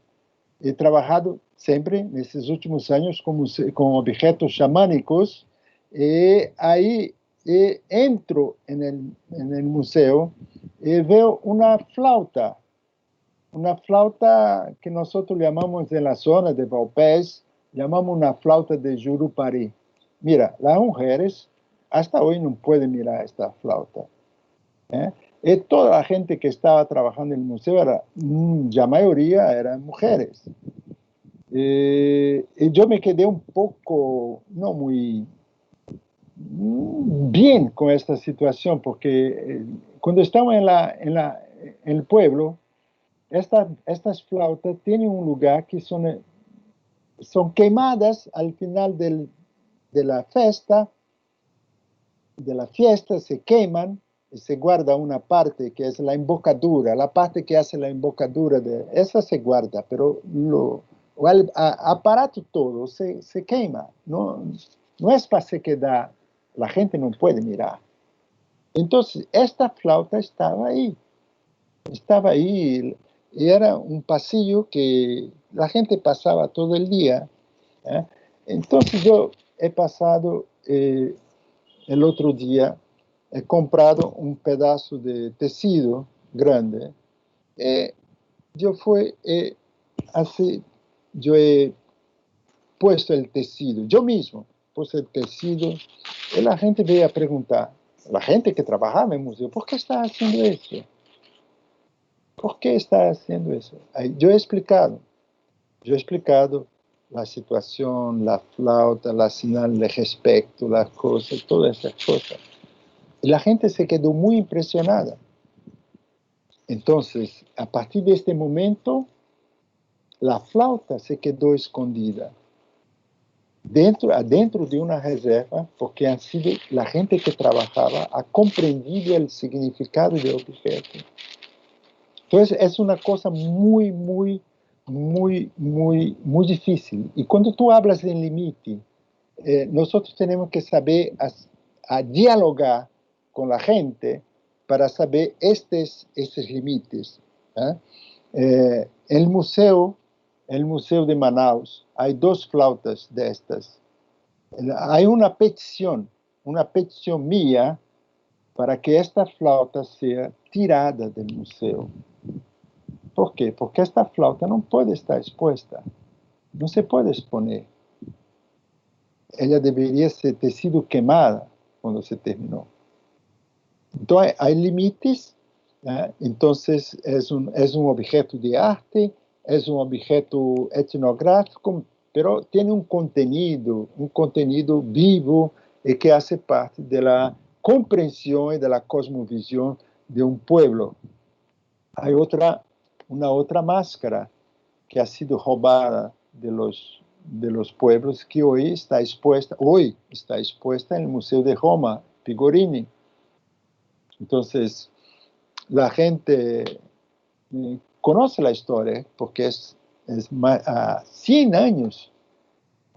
He trabajado siempre, en estos últimos años, con objetos chamánicos. Y ahí entro en el museo y veo una flauta que nosotros llamamos en la zona de Valpés, llamamos una flauta de Jurupari. Mira, las mujeres hasta hoy no pueden mirar esta flauta. Y toda la gente que estaba trabajando en el museo, la mayoría eran mujeres. Y yo me quedé un poco, no muy bien con esta situación, porque cuando estamos en el pueblo, estas flautas tienen un lugar que son quemadas al final de la fiesta, se queman y se guarda una parte que es la embocadura, la parte que hace la embocadura, esa se guarda, pero el aparato todo se quema, no es para se quedar, la gente no puede mirar. Entonces, esta flauta estaba ahí, y era un pasillo que la gente pasaba todo el día. Entonces yo he pasado... el otro día he comprado un pedazo de tecido grande. Yo he puesto el tecido, yo mismo puse el tecido, y la gente veía a preguntar, la gente que trabajaba en el museo, ¿por qué está haciendo eso? ¿Por qué está haciendo eso? Yo he explicado la situación, la flauta, la señal de respeto, las cosas, todas esas cosas. Y la gente se quedó muy impresionada. Entonces, a partir de este momento, la flauta se quedó escondida adentro de una reserva, porque la gente que trabajaba ha comprendido el significado del objeto. Entonces, es una cosa muy difícil. Y cuando tú hablas de límite, nosotros tenemos que saber a dialogar con la gente para saber estos límites. El museo de Manaus, hay 2 flautas de estas. Hay una petición mía para que esta flauta sea tirada del museo. ¿Por qué? Porque esta flauta no puede estar expuesta, no se puede exponer. Ella debería ter sido quemada cuando se terminó. Entonces, hay límites. Entonces, es un objeto de arte, es un objeto etnográfico, pero tiene un contenido vivo y que hace parte de la comprensión y de la cosmovisión de un pueblo. Hay una otra máscara que ha sido robada de los pueblos, que hoy está expuesta en el Museo de Roma, Pigorini. Entonces, la gente conoce la historia porque es 100 años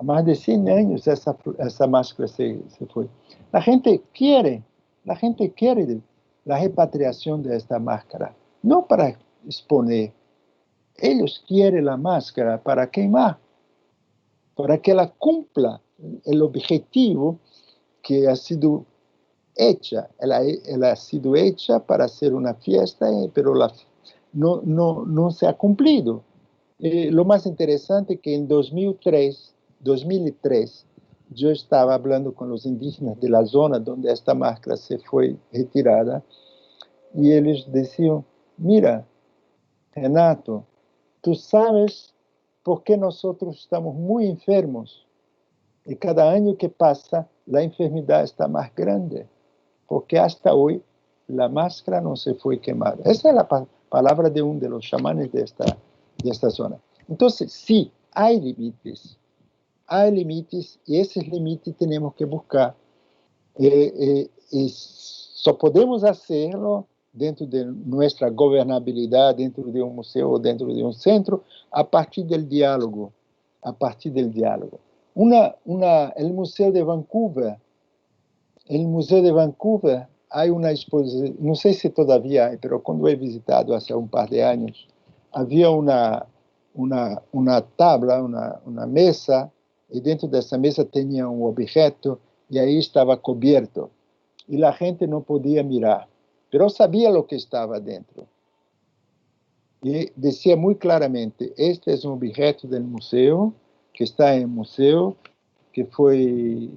más de 100 años esa máscara se fue. La gente quiere la repatriación de esta máscara, no para exponer. Ellos quieren la máscara para quemar, para que la cumpla el objetivo que ha sido hecha. Ella ha sido hecha para hacer una fiesta, pero no se ha cumplido. Lo más interesante es que en 2003, yo estaba hablando con los indígenas de la zona donde esta máscara se fue retirada, y ellos decían, mira, Renato, tú sabes por qué nosotros estamos muy enfermos, y cada año que pasa la enfermedad está más grande, porque hasta hoy la máscara no se fue quemada. Esa es la palabra de uno de los chamanes de esta zona. Entonces, sí, hay límites, y esos límites tenemos que buscar. Y solo podemos hacerlo dentro de nuestra gobernabilidad, dentro de un museo o dentro de un centro, a partir del diálogo. El Museo de Vancouver, hay una exposición, no sé si todavía hay, pero cuando he visitado hace un par de años, había una tabla, una mesa, y dentro de esa mesa tenía un objeto, y ahí estaba cubierto, y la gente no podía mirar, pero sabía lo que estaba dentro. Y decía muy claramente, este es un objeto del museo, que está en el museo, que fue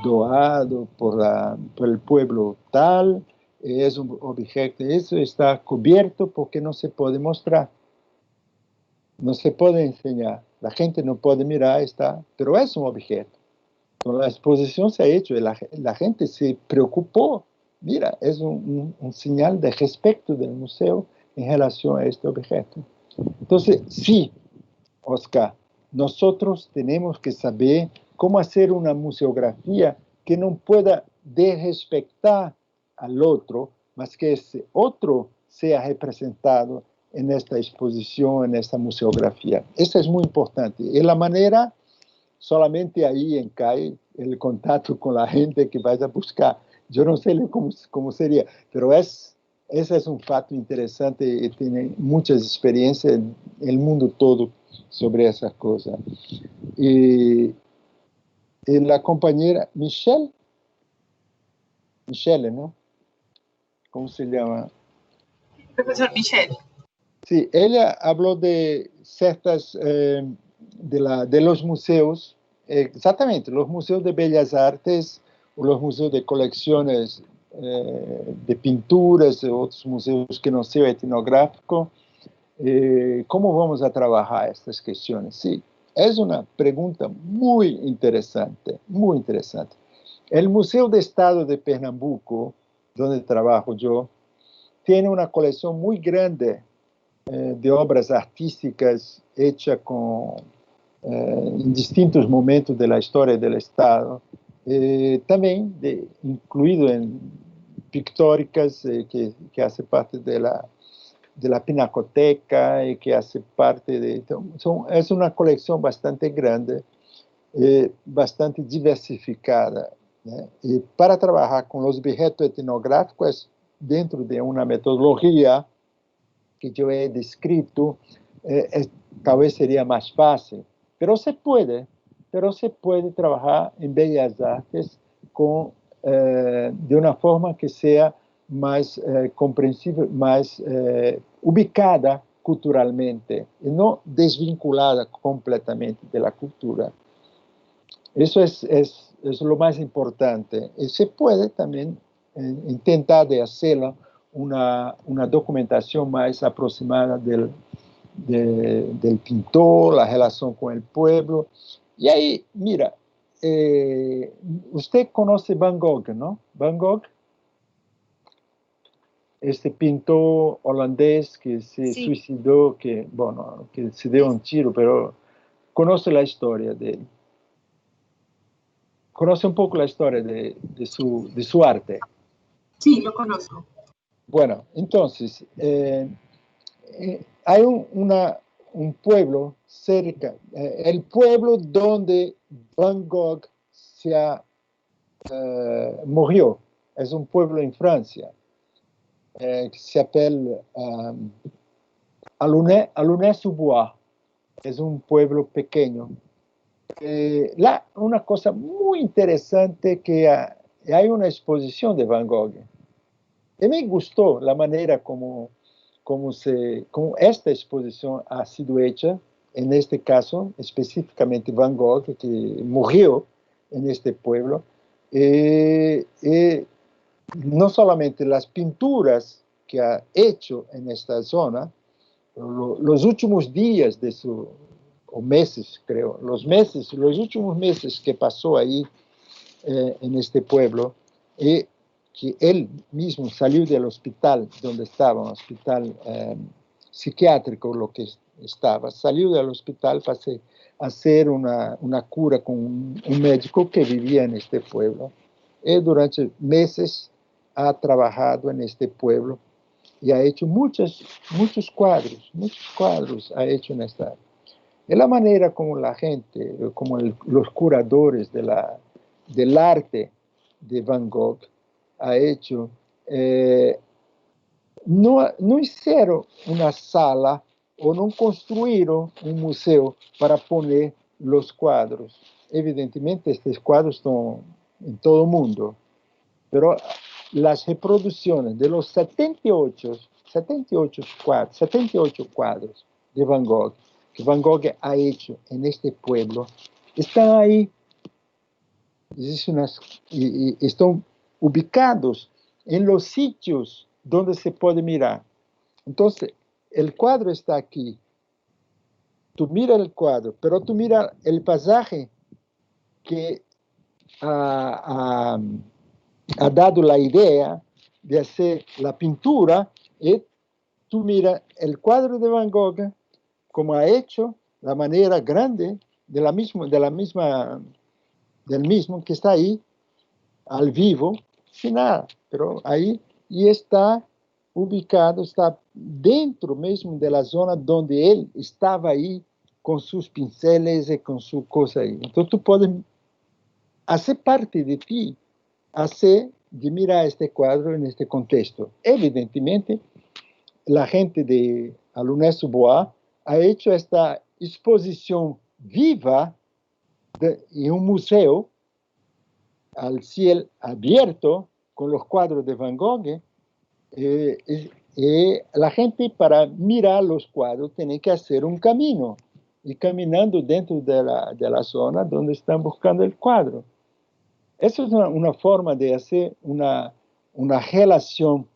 doado por el pueblo tal, es un objeto, eso está cubierto porque no se puede mostrar, no se puede enseñar, la gente no puede mirar, pero es un objeto. Con la exposición se ha hecho, la gente se preocupó, mira, es un señal de respeto del museo en relación a este objeto. Entonces, sí, Oscar, nosotros tenemos que saber cómo hacer una museografía que no pueda desrespetar al otro, mas que ese otro sea representado en esta exposición, en esta museografía. Eso es muy importante. Y la manera, solamente ahí encae el contacto con la gente que vaya a buscar. Yo no sé cómo sería, pero ese es un facto interesante y tiene muchas experiencias en el mundo todo sobre esas cosas. Y la compañera Michelle, ¿no? ¿Cómo se llama? Profesor Michelle. Sí, ella habló de ciertas, de los museos, exactamente, los museos de bellas artes, o los museos de colecciones de pinturas, otros museos que no sean etnográficos. ¿Cómo vamos a trabajar estas cuestiones? Sí, es una pregunta muy interesante, muy interesante. El Museo de Estado de Pernambuco, donde trabajo yo, tiene una colección muy grande de obras artísticas hechas en distintos momentos de la historia del Estado, también incluido en pictóricas que hace parte de la Pinacoteca y que hace parte de... es una colección bastante grande, bastante diversificada, ¿no? Y para trabajar con los objetos etnográficos dentro de una metodología que yo he descrito, tal vez sería más fácil, pero se puede trabajar en bellas artes de una forma que sea más comprensible, más ubicada culturalmente y no desvinculada completamente de la cultura. Eso es lo más importante. Y se puede también intentar de hacerlo una documentación más aproximada del pintor, la relación con el pueblo. Y ahí, mira, usted conoce Van Gogh, ¿no? Van Gogh, este pintor holandés que se suicidó, que se dio un tiro, pero conoce la historia de él. Conoce un poco la historia de su arte. Sí, lo conozco. Bueno, entonces, hay un pueblo cerca, el pueblo donde Van Gogh murió. Es un pueblo en Francia que se llama Aulnay-sous-Bois. Es un pueblo pequeño. Una cosa muy interesante que hay una exposición de Van Gogh. Y me gustó la manera como esta exposición ha sido hecha, en este caso, específicamente Van Gogh, que murió en este pueblo. No solamente las pinturas que ha hecho en esta zona, los últimos días de o meses, creo, los últimos meses que pasó ahí en este pueblo, que él mismo salió del hospital donde estaba, un hospital psiquiátrico, lo que estaba, salió del hospital para hacer una cura con un médico que vivía en este pueblo. Y durante meses ha trabajado en este pueblo y ha hecho muchos cuadros ha hecho en esta. Es la manera como la gente, como los curadores del arte de Van Gogh ha hecho, no hicieron una sala o no construyeron un museo para poner los cuadros. Evidentemente, estos cuadros están en todo el mundo, pero las reproducciones de los 78 cuadros de Van Gogh, que Van Gogh ha hecho en este pueblo, están ahí, y están ubicados en los sitios donde se puede mirar. Entonces, el cuadro está aquí. Tú miras el cuadro, pero tú miras el pasaje que ha dado la idea de hacer la pintura, y tú miras el cuadro de Van Gogh como ha hecho, la manera grande del mismo que está ahí, al vivo, sin nada, pero ahí, y está ubicado, está dentro mismo de la zona donde él estaba ahí, con sus pinceles y con su cosa ahí. Entonces tú puedes hacer parte de ti, de mirar este cuadro en este contexto. Evidentemente, la gente de Aulnay-sous-Bois ha hecho esta exposición viva en un museo al cielo abierto con los cuadros de Van Gogh. La gente, para mirar los cuadros, tiene que hacer un camino y caminando dentro de la zona donde están buscando el cuadro. Esa es una forma de hacer una relación,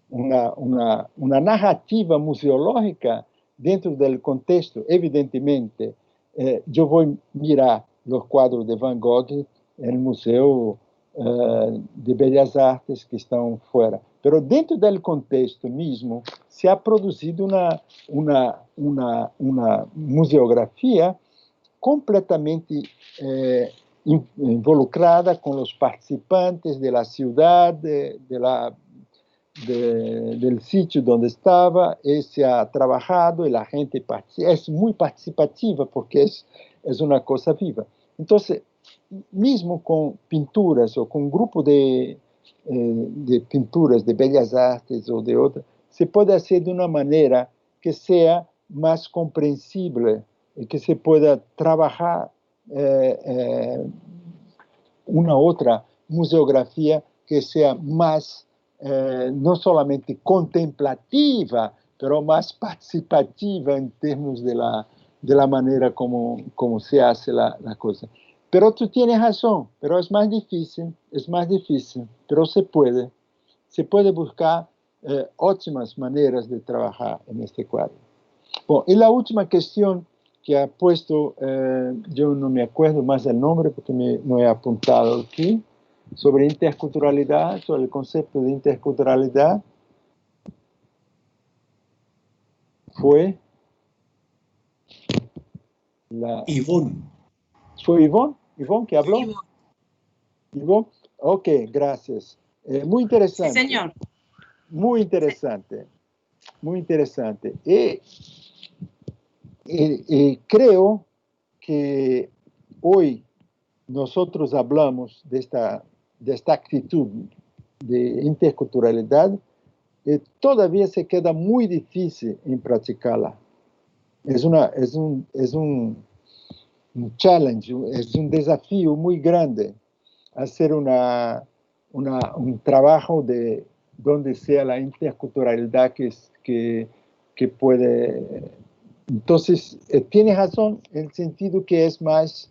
una narrativa museológica dentro del contexto. Evidentemente, yo voy a mirar los cuadros de Van Gogh en el Museo de Bellas Artes que están fuera. Pero dentro del contexto mismo se ha producido una museografía completamente involucrada con los participantes de la ciudad, del sitio donde estaba, y se ha trabajado y la gente es muy participativa porque es una cosa viva. Entonces, mismo con pinturas o con grupo de pinturas de bellas artes o de otras, se puede hacer de una manera que sea más comprensible y que se pueda trabajar una otra museografía que sea más no solamente contemplativa, pero más participativa en términos de la manera como se hace la cosa. Pero tú tienes razón, pero es más difícil, pero se puede buscar óptimas maneras de trabajar en este cuadro. Bueno, y la última cuestión que ha puesto, yo no me acuerdo más del nombre porque no he apuntado aquí, sobre interculturalidad, sobre el concepto de interculturalidad, fue Ivonne. ¿Fue Ivonne que habló? Ivonne, ok, gracias. Muy interesante. Sí, señor. Muy interesante. muy interesante. Y creo que hoy nosotros hablamos de esta actitud de interculturalidad, todavía se queda muy difícil en practicarla. Es un challenge, es un desafío muy grande hacer un trabajo de donde sea la interculturalidad que puede. Entonces, tienes razón en el sentido que es más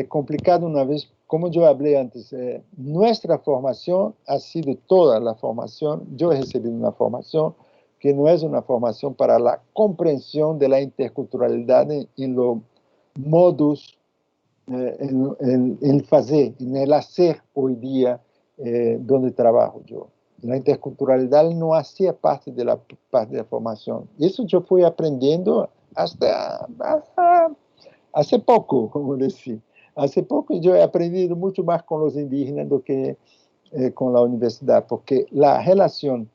complicado una vez, como yo hablé antes, nuestra formación ha sido toda la formación. Yo he recibido una formación que no es una formación para la comprensión de la interculturalidad en los modos, en el hacer hoy día donde trabajo yo. La interculturalidad no hacía parte de la formación. Y eso yo fui aprendiendo hasta hace poco, como decir. Hace poco yo he aprendido mucho más con los indígenas do que con la universidad, porque la relación,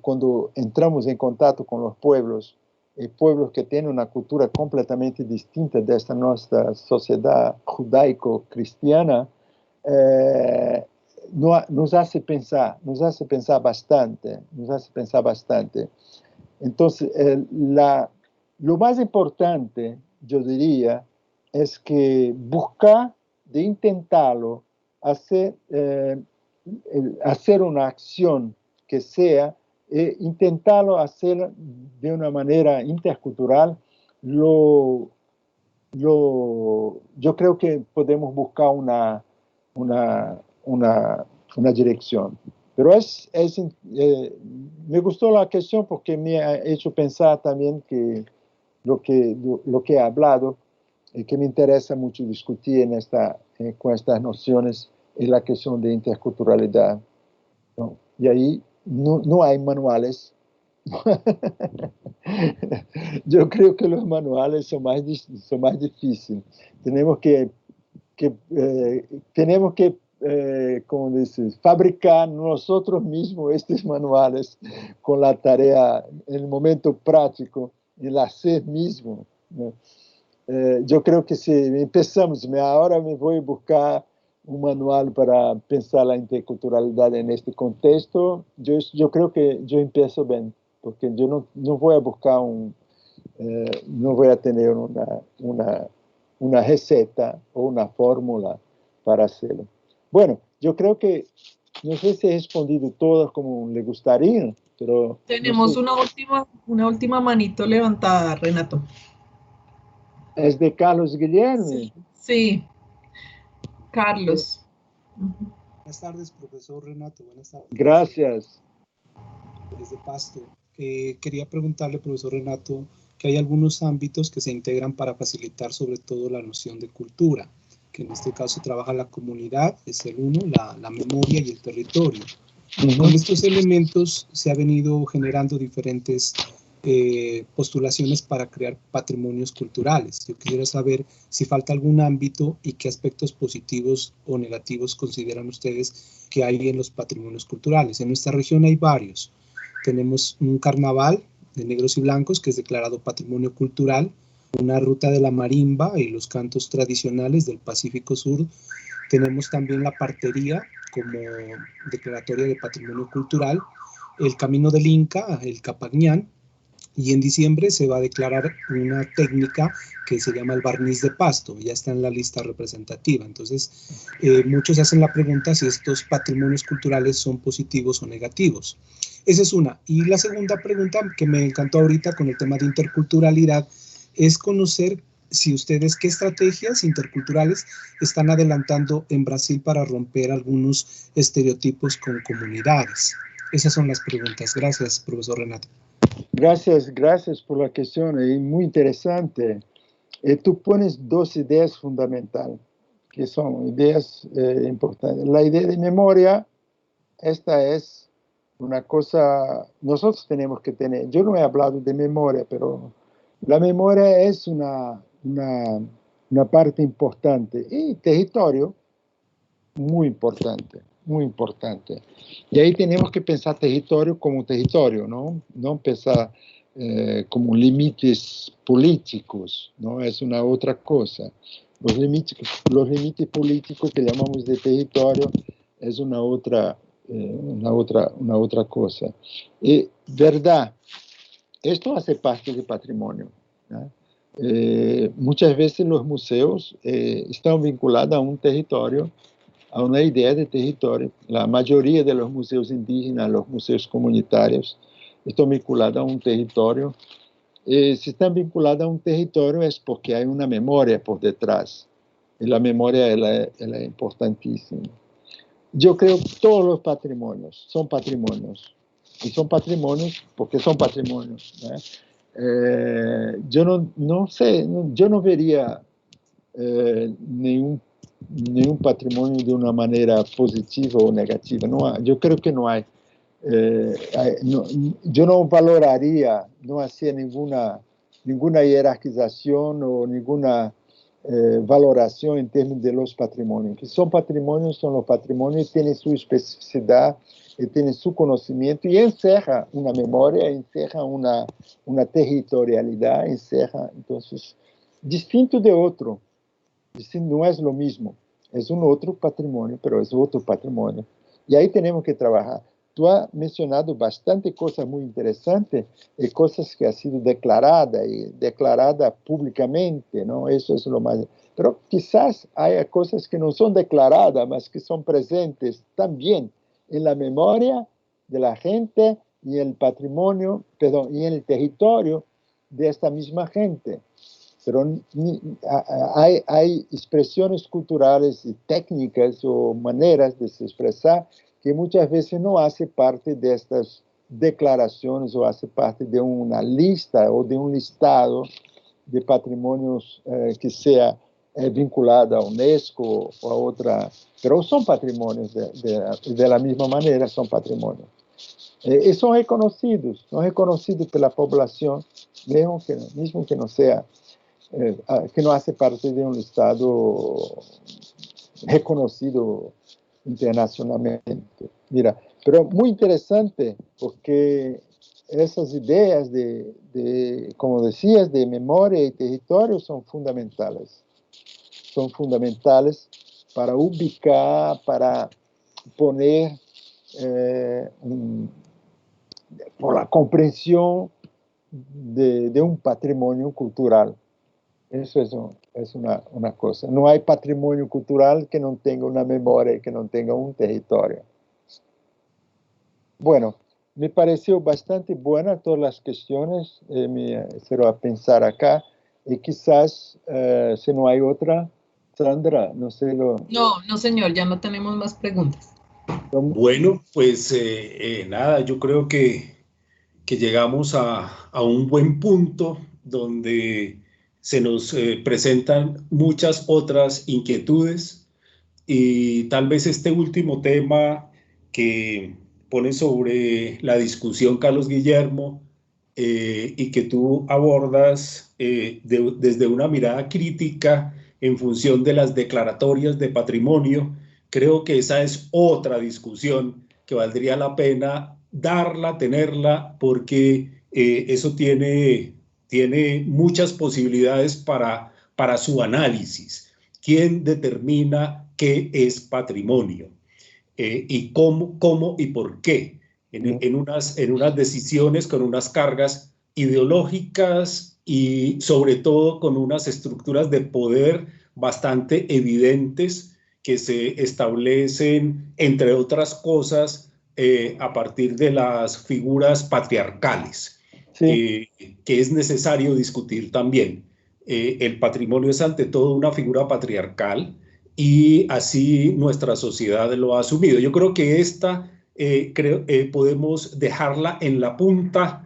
cuando entramos en contacto con los pueblos que tienen una cultura completamente distinta de esta nuestra sociedad judaico-cristiana, nos hace pensar bastante, Entonces, lo más importante, yo diría, es que buscar de intentarlo hacer una acción que sea, intentarlo hacer de una manera intercultural. Yo creo que podemos buscar una dirección. Pero me gustó la cuestión porque me ha hecho pensar también que lo que he hablado, que me interesa mucho discutir con estas nociones, es la cuestión de interculturalidad, ¿no? Y ahí no hay manuales. Yo creo que los manuales son más difíciles. Tenemos que como dices, fabricar nosotros mismos estos manuales con la tarea, en el momento práctico, el hacer mismo, ¿no? Yo creo que si empezamos, ahora me voy a buscar un manual para pensar la interculturalidad en este contexto, yo creo que yo empiezo bien, porque yo no voy a buscar no voy a tener una receta o una fórmula para hacerlo. Bueno, yo creo que, no sé si he respondido todas como le gustaría, pero... Tenemos no sé. una última manito levantada, Renato. Es de Carlos Guillermo. Sí, Carlos. Buenas tardes, profesor Renato. Buenas tardes. Gracias. Desde Pasto. Quería preguntarle, profesor Renato, que hay algunos ámbitos que se integran para facilitar sobre todo la noción de cultura, que en este caso trabaja la comunidad, es el uno, la memoria y el territorio. Con estos elementos se ha venido generando diferentes postulaciones para crear patrimonios culturales. Yo quisiera saber si falta algún ámbito y qué aspectos positivos o negativos consideran ustedes que hay en los patrimonios culturales. En nuestra región hay varios. Tenemos un carnaval de negros y blancos que es declarado patrimonio cultural, una ruta de la marimba y los cantos tradicionales del Pacífico Sur. Tenemos también la partería como declaratoria de patrimonio cultural, el camino del Inca, el Capañán, y en diciembre se va a declarar una técnica que se llama el barniz de Pasto, ya está en la lista representativa. Entonces, muchos hacen la pregunta si estos patrimonios culturales son positivos o negativos. Esa es una. Y la segunda pregunta que me encantó ahorita con el tema de interculturalidad es conocer si ustedes qué estrategias interculturales están adelantando en Brasil para romper algunos estereotipos con comunidades. Esas son las preguntas. Gracias, profesor Renato. Gracias por la cuestión, es muy interesante. Tú pones dos ideas fundamentales, que son ideas importantes. La idea de memoria, esta es una cosa, nosotros tenemos que tener, yo no he hablado de memoria, pero la memoria es una parte importante, y territorio, muy importante. muy importante. Y ahí tenemos que pensar territorio como territorio, ¿no? No pensar como límites políticos, ¿no? Es una otra cosa. Los límites políticos que llamamos de territorio es una otra cosa. Y verdad, esto hace parte del patrimonio, ¿no? Muchas veces los museos están vinculados a un territorio, a una idea de territorio. La mayoría de los museos indígenas, los museos comunitarios, están vinculados a un territorio. Si están vinculados a un territorio es porque hay una memoria por detrás. Y la memoria es importantísima. Yo creo que todos los patrimonios son patrimonios. Y son patrimonios porque son patrimonios, ¿no? Yo no sé, yo no vería ningún patrimonio de una manera positiva o negativa. No, yo creo que no hay. Yo no valoraría, no hacía ninguna jerarquización o ninguna valoración en términos de los patrimonios. Que son los patrimonios, tienen su especificidad, tienen su conocimiento y encerra una memoria, encerra una territorialidad, encerra, entonces, distinto de otro, no es lo mismo, es un otro patrimonio, pero es otro patrimonio. Y ahí tenemos que trabajar. Tú has mencionado bastante cosas muy interesantes, cosas que han sido declaradas públicamente, ¿no? Eso es lo más. Pero quizás haya cosas que no son declaradas, mas que son presentes también en la memoria de la gente y en el patrimonio, perdón, y en el territorio de esta misma gente. Pero hay expresiones culturales y técnicas o maneras de se expresar que muchas veces no hace parte de estas declaraciones o hace parte de una lista o de un listado de patrimonios que sea vinculado a UNESCO o a otra, pero son patrimonios de la misma manera, son patrimonios. Y son reconocidos por la población, mismo que no sea, que no hace parte de un listado reconocido internacionalmente. Mira, pero muy interesante porque esas ideas como decías, de memoria y territorio son fundamentales. Son fundamentales para ubicar, para poner por la comprensión de un patrimonio cultural. Eso es una cosa. No hay patrimonio cultural que no tenga una memoria, que no tenga un territorio. Bueno, me pareció bastante buena todas las cuestiones. Me hicieron a pensar acá. Y quizás, si no hay otra, Sandra, no sé lo... No, señor, ya no tenemos más preguntas. Bueno, pues nada, yo creo que llegamos a un buen punto donde se nos presentan muchas otras inquietudes y tal vez este último tema que pone sobre la discusión Carlos Guillermo y que tú abordas desde una mirada crítica en función de las declaratorias de patrimonio, creo que esa es otra discusión que valdría la pena darla, tenerla, porque eso tiene muchas posibilidades para su análisis. ¿Quién determina qué es patrimonio? Y cómo y por qué. En unas decisiones con unas cargas ideológicas y sobre todo con unas estructuras de poder bastante evidentes que se establecen, entre otras cosas, a partir de las figuras patriarcales, sí, que es necesario discutir también. El patrimonio es ante todo una figura patriarcal y así nuestra sociedad lo ha asumido. Yo creo que esta podemos dejarla en la punta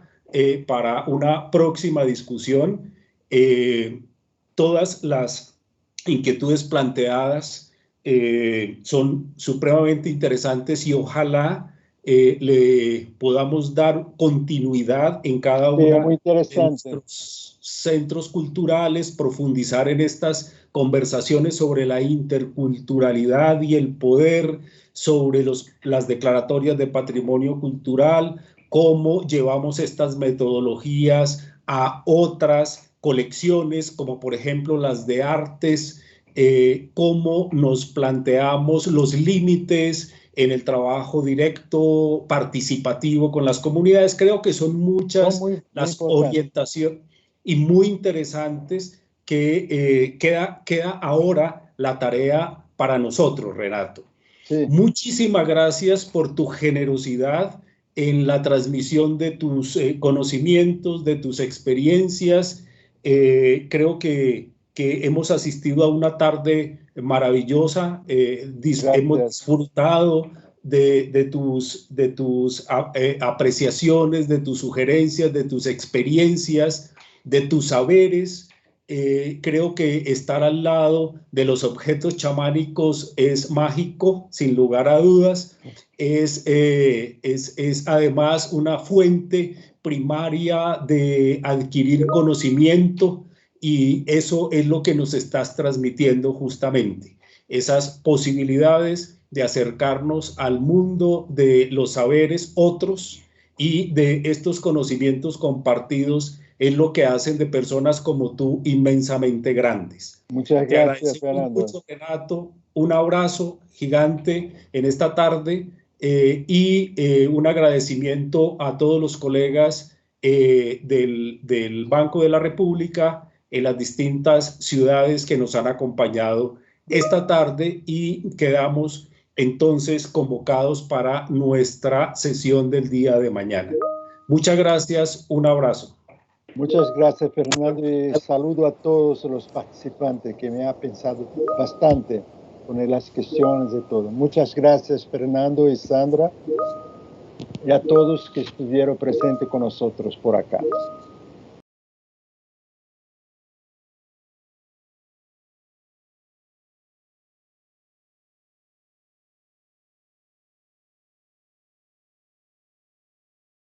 para una próxima discusión. Todas las inquietudes planteadas son supremamente interesantes y ojalá le podamos dar continuidad en cada una de nuestros centros culturales, profundizar en estas conversaciones sobre la interculturalidad y el poder, sobre las declaratorias de patrimonio cultural, cómo llevamos estas metodologías a otras colecciones, como por ejemplo las de artes, cómo nos planteamos los límites en el trabajo directo, participativo con las comunidades. Creo que son muchas las orientaciones y muy interesantes que queda ahora la tarea para nosotros, Renato. Sí. Muchísimas gracias por tu generosidad en la transmisión de tus conocimientos, de tus experiencias. Creo que hemos asistido a una tarde maravillosa, hemos disfrutado de tus apreciaciones, de tus sugerencias, de tus experiencias, de tus saberes. Creo que estar al lado de los objetos chamánicos es mágico, sin lugar a dudas. Es además una fuente primaria de adquirir conocimiento, y eso es lo que nos estás transmitiendo justamente, esas posibilidades de acercarnos al mundo de los saberes otros y de estos conocimientos compartidos. Es lo que hacen de personas como tú inmensamente grandes. Muchas gracias, Fernando. Mucho, Renato. Un abrazo gigante en esta tarde y un agradecimiento a todos los colegas del Banco de la República en las distintas ciudades que nos han acompañado esta tarde, y quedamos entonces convocados para nuestra sesión del día de mañana. Muchas gracias, un abrazo. Muchas gracias, Fernando, y saludo a todos los participantes que me han pensado bastante con las cuestiones de todo. Muchas gracias, Fernando y Sandra, y a todos que estuvieron presentes con nosotros por acá.